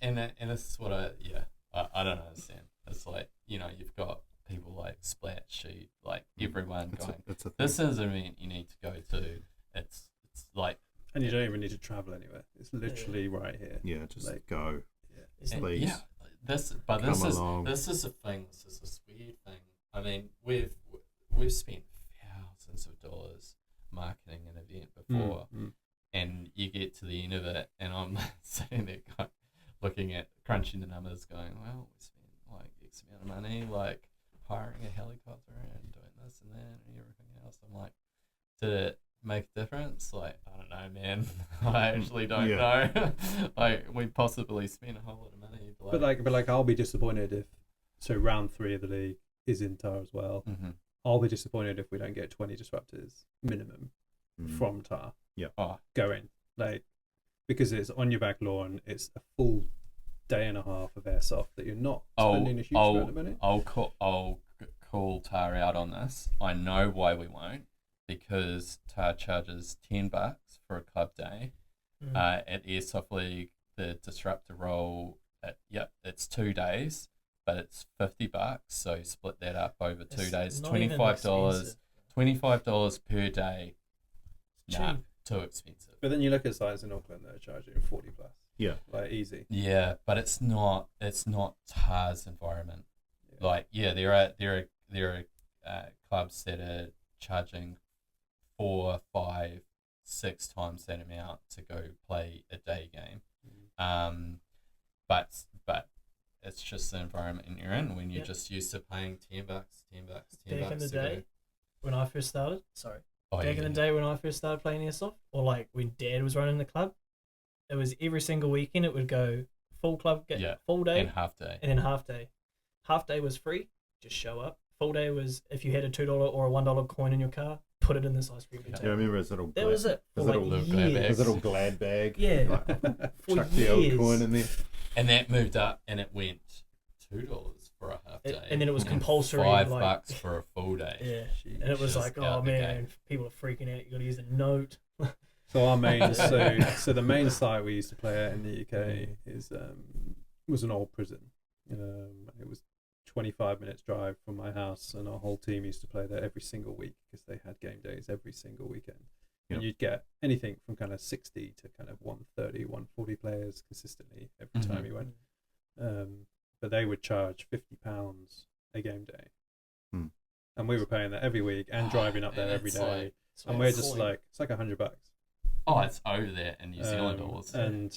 and it's what I don't understand. It's like, you know, you've got people like Splatz, Sheet, like everyone going, It's a thing. this is an event you need to go to. It's like, And you don't even need to travel anywhere. It's literally right here. Yeah, just Like- go. It's and Please. yeah, this along. is a thing. This is this weird thing. I mean, we've spent thousands of dollars marketing an event before. And you get to the end of it, and I'm sitting there going, looking at crunching the numbers, going, well, we spent like X amount of money, like hiring a helicopter and doing this and that and everything else. I'm like, did it make a difference? Like, I don't know, man. I actually don't know. Like, we possibly spent a whole lot of money. But like, I'll be disappointed if round 3 of the league is in TAR as well. Mhm. I'll be disappointed if we don't get 20 disruptors minimum Mm. from TAR Oh, going, like, because it's on your back lawn. It's a full day and a half of airsoft that you're not spending a huge amount of money. I'll call Tar out on this. I know why we won't, because Tar charges $10 for a club day. At Airsoft League, the disruptor roll, it's 2 days, but it's $50. So split that up over 2 It's days. not even $25. expensive. $25 per day. It's Nah, cheap. too expensive. But then you look at sites in Auckland that are charging 40 plus, Yeah. like easy. Yeah, but it's not Tar's environment. Yeah. Like, yeah, there are clubs that are charging 4, 5, 6 times that amount to go play a day game. But it's just the environment you're in when you're just used to paying $10, $10, $10 Back in the to go. day, when I first started, Oh, back in the day when I first started playing airsoft, or like when Dad was running the club, it was every single weekend it would go full club, full day, and half day. and then half day. Half day was free, just show up, full day was if you had a $2 or a $1 coin in your car, put it in this ice cream Yeah, I container. remember his little That was it for his like little years. his little glad bag. Yeah, Like, for chuck the old years. coin in there. And that moved up, and it went $2 for a half day, And then it was compulsory, $5 like- for a full day. Yeah, and it was Just like, out oh the man, gate. people are freaking out. You got to use a note. So our main, so the main site we used to play at in the UK is was an old prison. It was 25 minutes drive from my house, and our whole team used to play there every single week because they had game days every single weekend. And you'd get anything from kind of 60 to kind of 130, 140 players consistently every time you went. But they would charge £50 a game day. And we were paying that every week and driving up there every day. And we're just like, it's like $100. Oh, it's over there in New Zealand dollars. And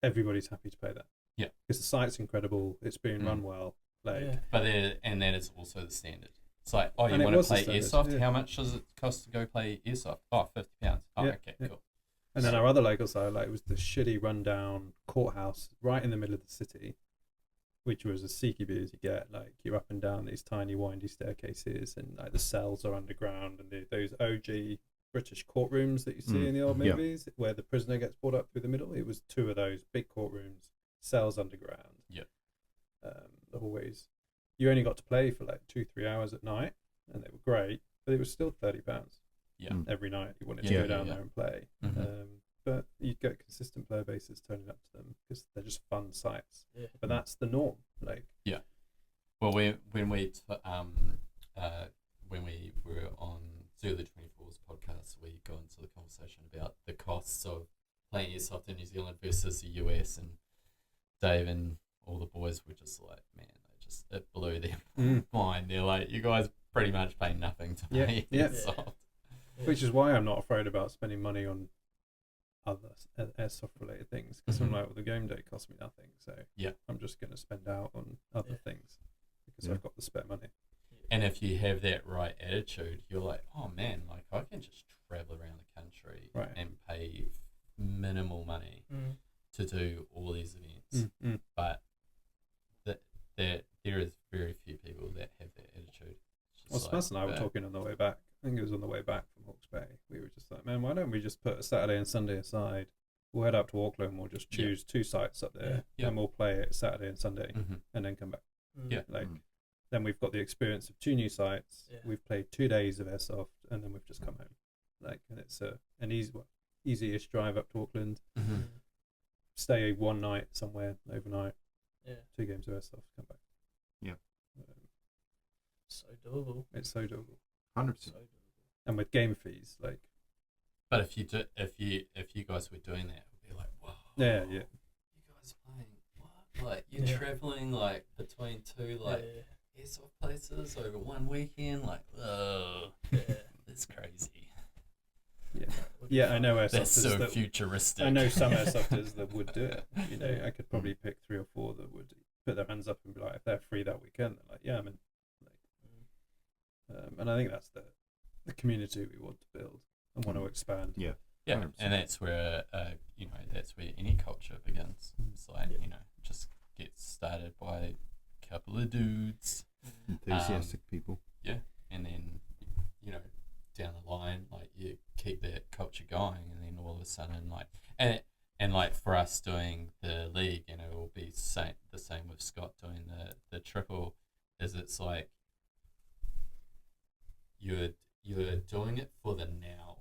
everybody's happy to pay that. Yeah. Because the site's incredible. It's being run well. Like, Yeah. But that is also the standard. It's like, oh, you And it want to was the play standard, Airsoft? yeah. How much does it cost to go play Airsoft? Oh, £50. Oh, Yeah, okay, yeah. cool. And then our other local site, like, it was the shitty rundown courthouse right in the middle of the city, which was as CQB as you get. Like, you're up and down these tiny windy staircases, and like the cells are underground, and those OG British courtrooms that you see in the old movies, where the prisoner gets brought up through the middle. It was two of those big courtrooms, cells underground. Yeah. Always, you only got to play for like 2-3 hours at night, and they were great, but it was still £30 Yeah. every night. You wanted to Yeah, go down yeah. there and play. Mhm. But you'd get consistent player bases turning up to them because they're just fun sites. Yeah. But that's the norm. Like, Well, when we were on Zulu 24's podcast, we got into the conversation about the costs of playing Airsoft in New Zealand versus the US, and Dave and all the boys were just like, man, it blew their mind. They're like, you guys pretty much pay nothing to play Airsoft. which is why I'm not afraid about spending money on other airsoft related things, because I'm like, well, the game day cost me nothing, so I'm just going to spend out on other things because I've got the spare money. And if you have that right attitude, you're like, oh man, like I can just travel around the country and pay minimal money to do all these events. But there is very few people that have that attitude. Well, Splatz and I were talking on the way back. I think it was on the way back from Hawke's Bay. We were just like, man, why don't we just put a Saturday and Sunday aside? We'll head up to Auckland and we'll just choose 2 sites up there and we'll play it Saturday and Sunday and then come back. Then we've got the experience of 2 new sites. We've played 2 days of airsoft and then we've just come home. Like, and it's an easy-ish drive up to Auckland. Stay 1 night somewhere overnight. 2 games of airsoft, come back. So doable. It's so doable. 100%. And with game fees, like. But if you guys were doing that, it would be like, wow. Yeah. You guys playing what? Like you're traveling like between 2 like airsoft places over 1 weekend. Like, oh, that's crazy. Yeah, I know airsofters That's so that futuristic. I know some airsofters that would do it. You know, I could probably pick 3 or 4 that would put their hands up and be like, if they're free that weekend, they're like, yeah, I'm in. And I think that's the community we want to build and want to expand. Yeah, 100%. And that's where that's where any culture begins. It's like just get started by a couple of dudes, enthusiastic people. Yeah, and then down the line, like you keep that culture going, and then all of a sudden, like and like for us doing the league, it will be the same with Scott doing the triple. Is it's like you're doing it for the now,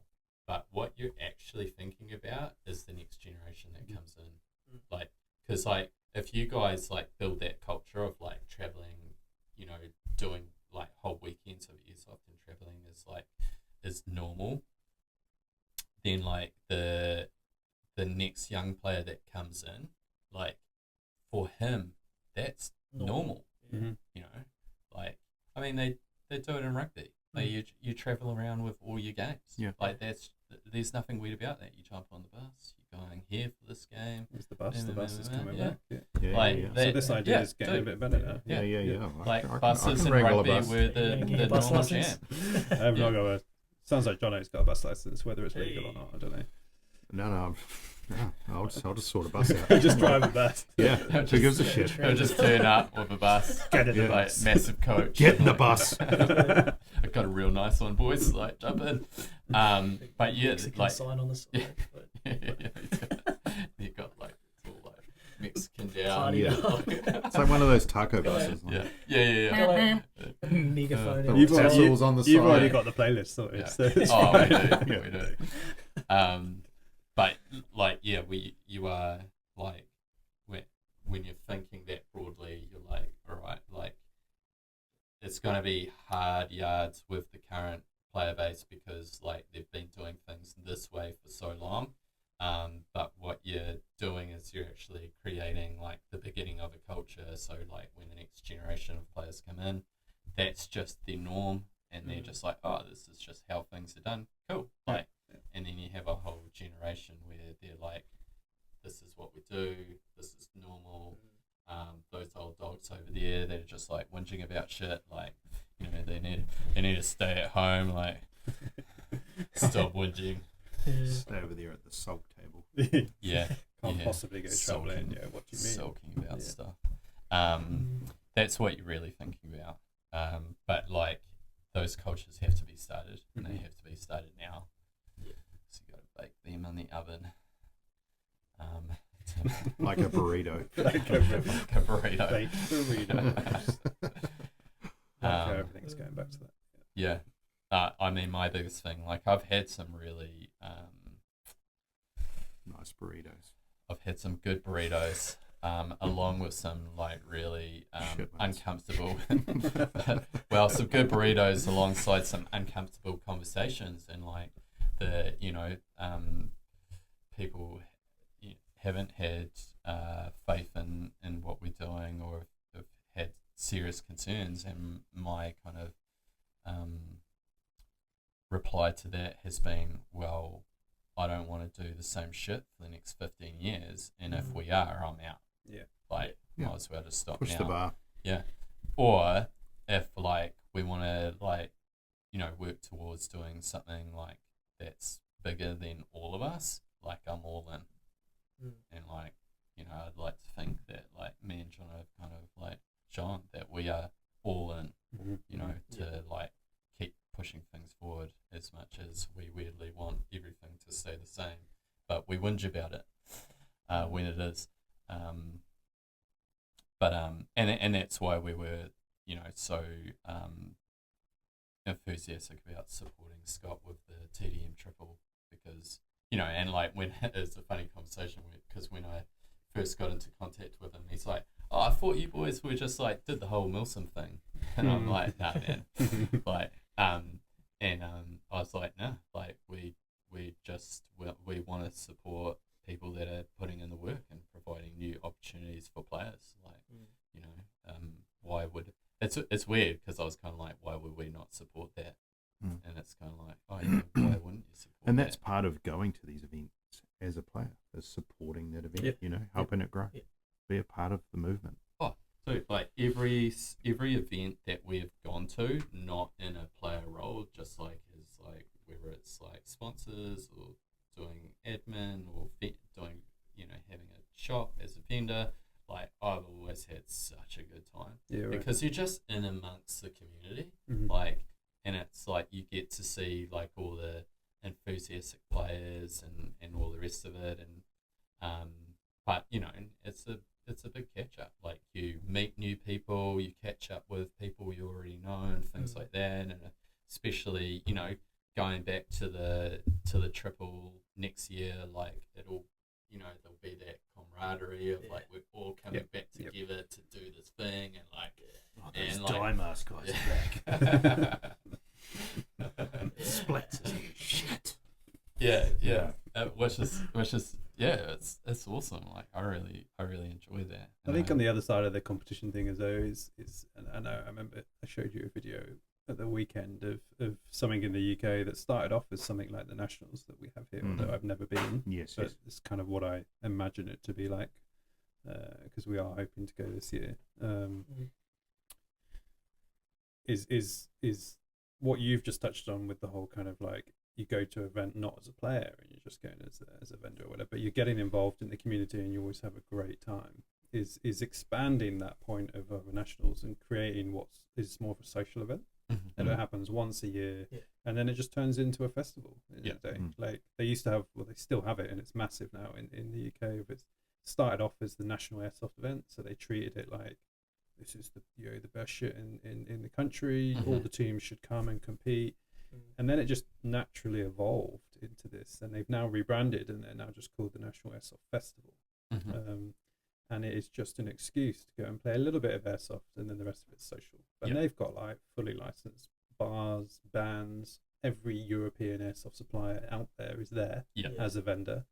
but what you're actually thinking about is the next generation that comes in. Like, because like if you guys like build that culture of like traveling, doing like whole weekends of airsoft and traveling is normal, then like the next young player that comes in, like for him that's normal. Like I mean they do it in rugby. Like you travel around with all your games. Yeah. Like there's nothing weird about that. You jump on the bus. You're going here for this game. It's the bus. The bus is coming back. So this idea is getting a bit better now. Yeah. Like buses in rugby were the bus normal license. jam. I've not got a. Sounds like Jono's got a bus license. Whether it's legal or not, I don't know. No, I'll just sort a bus out. Just drive a bus. Yeah, who gives a shit? He'll just turn up with a bus. Get in the like bus. massive coach. Get in the bus. I got a real nice one, boys. Like jump in. But yeah, Mexican like sign on the side. But you got like it's all like Mexican down. Party Yeah. dog. It's like one of those taco buses. Like, Yeah. Megaphone. The in. You've already- tassels on the side. You've already got the playlist sorted. Yeah. So it's Oh, fine. we do. But like, yeah, you are like when you're thinking that broadly, you're like, all right, like it's going to be hard yards with the current player base because like they've been doing things this way for so long. But what you're doing is you're actually creating like the beginning of a culture. So like when the next generation of players come in, that's just the norm, and they're just like, oh, this is just how things are done. Cool. Like, and then you have a whole generation where they're like, this is what we do. This is normal. Those old dogs over there that are just like whinging about shit. Like, you know, they need to stay at home. Like, stop whinging. Stay over there at the sulk table. Yeah. Can't yeah. possibly go travelling. Yeah, what do you mean? Sulking about Yeah. stuff. That's what you're really thinking about. But like those cultures have to be started, and they have to be started now. Yeah. So you got to bake them in the oven. Like a burrito. Like a like a burrito. baked burrito. Everything's going back to that. Yeah. I mean, my biggest thing, like I've had some really, Nice burritos. I've had some good burritos, along with some like really Shit ones. uncomfortable, well, some good burritos alongside some uncomfortable conversations, and like the people haven't had faith in what we're doing, or have had serious concerns, and my kind of reply to that has been, well, I don't want to do the same shit for the next 15 years, and if we are, I'm out. Yeah. Like, Yeah. might as well just stop Push now. the bar. Yeah. Or if like we want to like, work towards doing something like that's bigger than all of us, like I'm all in. And like, I'd like to think that like me and John have kind of like shown that we are all in, to like keep pushing things forward as much as we weirdly want everything to stay the same, but we whinge about it when it is. And that's why we were, so enthusiastic about supporting Scott with the TDM triple, because, and like when it's a funny conversation, because when I first got into contact with him, he's like, oh, I thought you boys were just like did the whole Milsom thing, and I'm like, nah, man, like, I was like, no, like we want to support people that are putting in the work and providing new opportunities for players. Like, why would it's weird, because I was kind of like, why would we not support that? And it's kind of like, oh yeah, why wouldn't you support And that? that's part of going to these events as a player, is supporting that event, Yeah. helping it grow. Yeah. Be a part of the movement. So like every event that we've gone to, not in a player role, just like as like whether it's like sponsors or doing admin or doing having a shop as a vendor, like I've always had such a good time. Yeah, right. Because you're just in amongst the community, Mhm. like, and it's like you get to see like all the enthusiastic players and all the rest of it, and but it's a big catch up. Like you meet new people, you catch up with people you already know and things like that, and especially going back to the triple next year, like it'll there'll be that camaraderie of like we're all coming back together to do this thing, and like Those like, Dimas guys are back. Splatz. Shit. yeah. Which is it's awesome. Like I really enjoy that. I think on the other side of the competition thing is and I know I remember I showed you a video at the weekend of something in the UK that started off as something like the Nationals that we have here, although I've never been. Yes, But yes. it's kind of what I imagine it to be like, because we are hoping to go this year. Is what you've just touched on with the whole kind of like you go to an event not as a player and you're just going as a vendor or whatever, but you're getting involved in the community and you always have a great time, is expanding that point of over nationals and creating what is more of a social event. And it happens once a year, and then it just turns into a festival in the day. Like they used to have, well, they still have it, and it's massive now in the UK. It started off as the National Airsoft event, so they treated it like this is the best shit in the country. All the teams should come and compete, and then it just naturally evolved into this, and they've now rebranded, and they're now just called the National Airsoft Festival. And it is just an excuse to go and play a little bit of airsoft, and then the rest of it's social. And they've got like fully licensed bars, bands. Every European airsoft supplier out there is there as a vendor,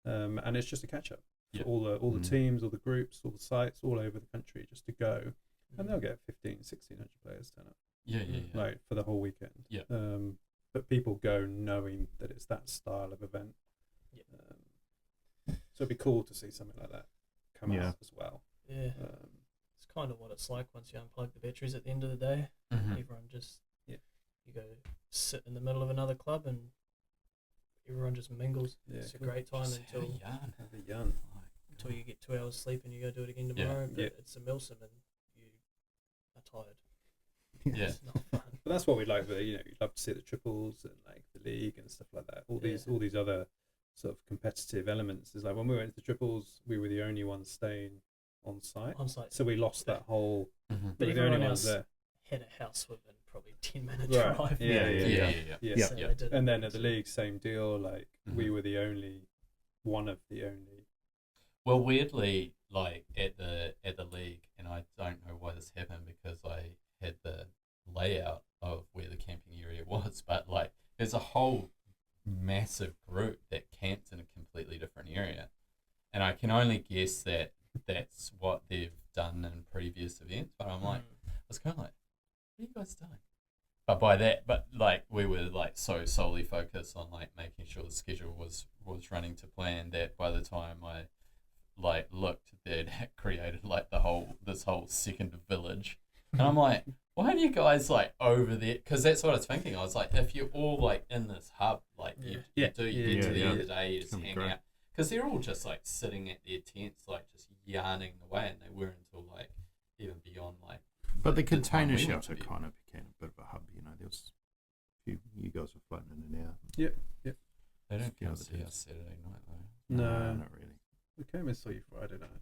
and it's just a catch up for all the teams, all the groups, all the sites all over the country just to go, and they'll get 1,500-1,600 players turn up. Like for the whole weekend. But people go knowing that it's that style of event. So it'd be cool to see something like that come out as well. It's kind of what it's like once you unplug the batteries at the end of the day. Everyone just you go sit in the middle of another club and everyone just mingles. It's a great time until you get 2 hours sleep and you go do it again tomorrow. But it's a milsim and you are tired. It's not fun. But that's what we like. But you'd love to see the triples and like the league and stuff like that. All these other sort of competitive elements. Is like when we went to the triples, we were the only ones staying on site. So we lost that whole. But everyone else had a house within probably 10-minute drive. So and then at the league, same deal. Like we were the only one of the only. Well, weirdly, like at the league, and I don't know why this happened because I had the layout of where the camping area was, but like there's a whole massive group that camped in a completely different area, and I can only guess that that's what they've done in previous events. But I'm like, I was kind of like, what are you guys doing? But like we were like so solely focused on like making sure the schedule was running to plan that by the time I like looked, they'd created like this whole second village, and I'm like, why are you guys like over there? Because that's what I was thinking. I was like, if you're all like in this hub, like you get to the end of the day, you just hang out, because they're all just like sitting at their tents, like just yarning away, and they were until like even beyond like. But the container shelter kind of became a bit of a hub, you know. There was you guys were floating in and out. They don't come see us Saturday night though. No, not really. We came and saw you Friday night.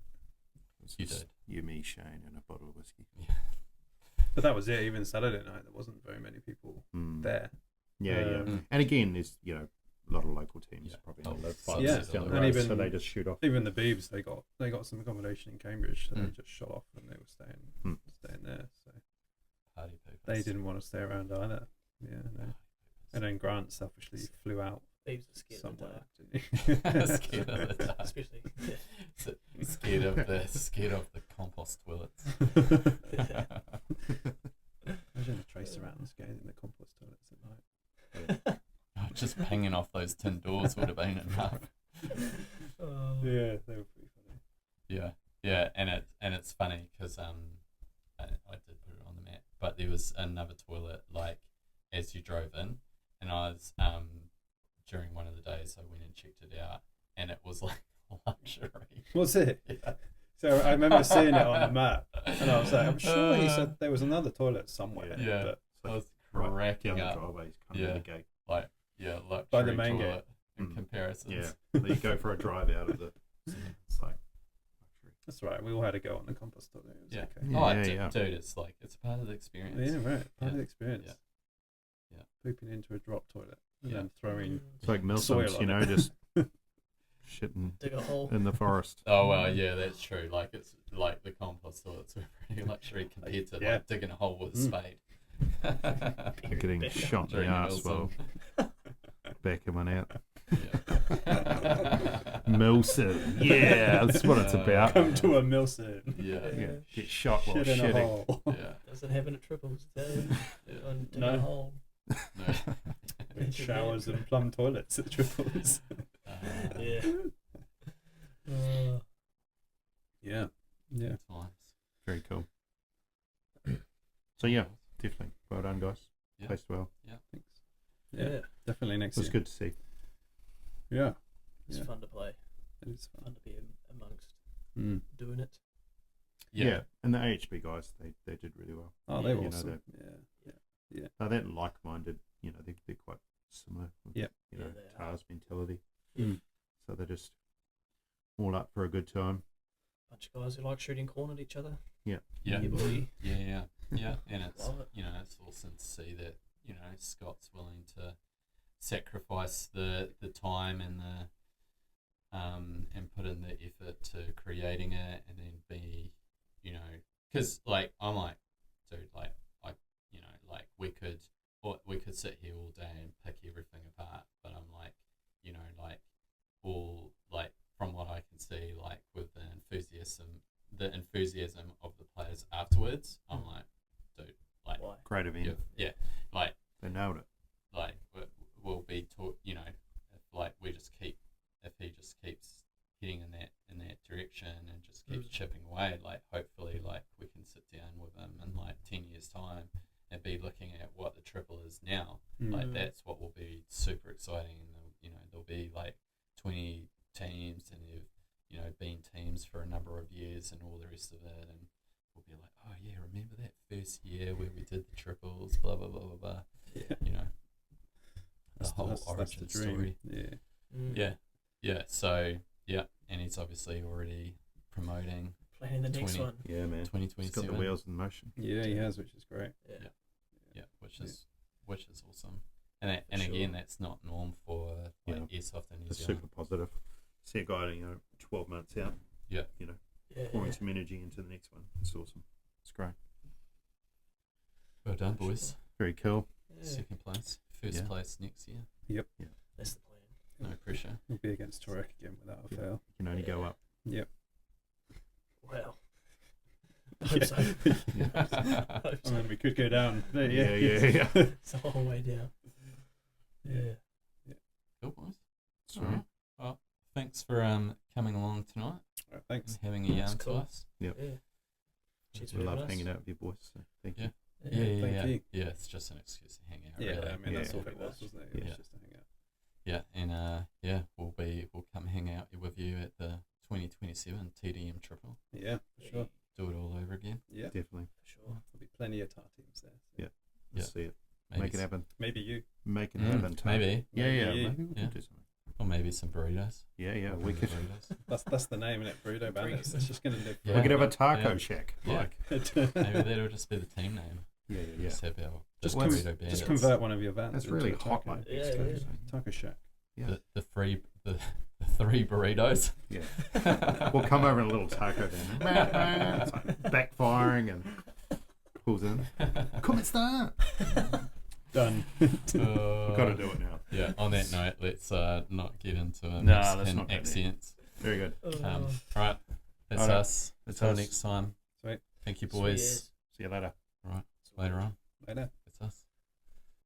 You did. You, me, Shane, and a bottle of whiskey. But that was it. Even Saturday night, there wasn't very many people there. And again, there's a lot of local teams probably not live 5 minutes down the road, so they just shoot off. Even the Beebs, they got some accommodation in Cambridge, so they just shot off and they were staying there. So Party people. they didn't want to stay around either. And then Grant selfishly flew out. Beebs are scared somewhere. Scared of the dark. Especially scared of the compost toilets. Imagine the trace around going in the compost toilets at night. Just pinging off those tin doors would have been enough. Yeah, they were pretty funny. Yeah, and it's funny because I did put it on the map, but there was another toilet like as you drove in, and I was during one of the days I went and checked it out, and it was like luxury. Was it? Yeah. So I remember seeing it on the map, and I was like, I'm sure he said there was another toilet somewhere. Yeah, but I was cracking down up. the driveways, kind of the gate. Like luxury by the main toilet gate. in comparisons. Yeah, you go for a drive out of the. It's like luxury. That's right. We all had to go on the compost toilet. It was okay. Dude, it's like it's part of the experience. Yeah, right. Part of the experience. Yeah. Pooping into a drop toilet and then throwing. It's like soil Milsons, on it. just shitting dig a hole in the forest. Oh well, yeah, that's true. Like it's like the compost toilets are pretty luxury compared to like digging a hole with a spade. Getting shot in the arse while backing one out. Milson, that's what it's about. Come to a Milson. Get shot while Shit in a shitting. hole. doesn't happen at triples. Dig No. a hole. With showers and plum toilets at triples. Yeah. Times. Very cool. So definitely. Well done, guys. Yeah. Placed well. Yeah. Thanks. Yeah. Definitely next It was year. good to see. Yeah. It's Yeah. fun to play. It is fun. Fun to be amongst Mm. doing it. Yeah. And the AHB guys, they did really well. Oh, they're Yeah. awesome. They're like-minded. They're quite similar. With, Yep. Yeah, they are. TARS mentality. Mm. So they're just all up for a good time. Bunch of guys who like shooting corn at each other. Yeah. Yeah, boy. Yeah. And it's Love it. it's awesome to see that Scott's willing to sacrifice the time and the and put in the effort to creating it, and then be because I'm like, dude, we could sit here all day and pick everything apart, but I'm like, all from what I can see, with the enthusiasm of the players afterwards, I'm like, dude, Why? Great event. yeah, They nailed it. we'll be taught, if he just keeps heading in that direction and just keeps chipping away, hopefully we can sit down with him in 10 years time and be looking at what the triple is now. That's what will be super exciting, and there'll be 20 teams, and they've been teams for a number of years and all the rest of it, and we'll be like, oh yeah, remember that first year where we did the triples, blah blah blah blah blah. The whole origin the dream. story. Mm. Yeah. So and he's obviously already promoting Planning the next 20. one. Yeah, man. It's 2027. got the wheels in motion. Yeah, he has, which is great. Yeah, which is awesome. And For sure. again, that's not norm for Airsoft in New It's Zealand. super positive. See a guy, 12 months out. Yeah. Yeah. Pouring some energy into the next one. It's awesome. It's great. Well done, boys. Very cool. Yeah. Second place, first place next year. That's the plan. No pressure. We'll be against Torek again without a fail. You can only go up. Yep. Wow. I hope so. Hope I so. mean, we could go down. Yeah. It's a long way down. Yeah. Cool, boys. That's All right. right. Well, thanks for coming along tonight All right, thanks. and having a yarn cool. to us. Yeah. Cheers for We having love us. hanging out with you boys. So thank you. Thank you. Yeah, it's just an excuse to hang out. Yeah, really. I mean, that's Yeah. all it was, wasn't it? It was Yeah. just to hang out. Yeah, and we'll come hang out with you at the 2027 TDM triple. Yeah, for sure. Do it all over again. Yeah, Definitely. For sure. there'll be plenty of tar teams there. So. Let's see it. Maybe Make it happen. Maybe you. Make it Mm, happen. Tom. maybe. Yeah. Maybe. Maybe we Yeah. can do something. Or maybe some burritos. Yeah. We'll We bring could. the burritos. That's the name in it, Burrito Bandits. It's just going to live. Yeah. We could have a Yeah. taco shack. Yeah. forever. Maybe that'll just be the team name. Yeah. Just have our Just the con- burrito bandits. Just convert one of your vans. That's into really a hot, taco. mate. Yeah, East Coast. Taco Shack. Yeah. The three burritos. Yeah. We'll come over in a little taco van. It's like backfiring and pulls in. Come and start. Done. We've got to do it now. Yeah. On that note, let's not get into Nah, Mexican let's not go there. accents. Very good. All right. That's All right. us. That's Until us. next time. Sweet. Thank you, Sweet boys. as. See you later. Later on. Later.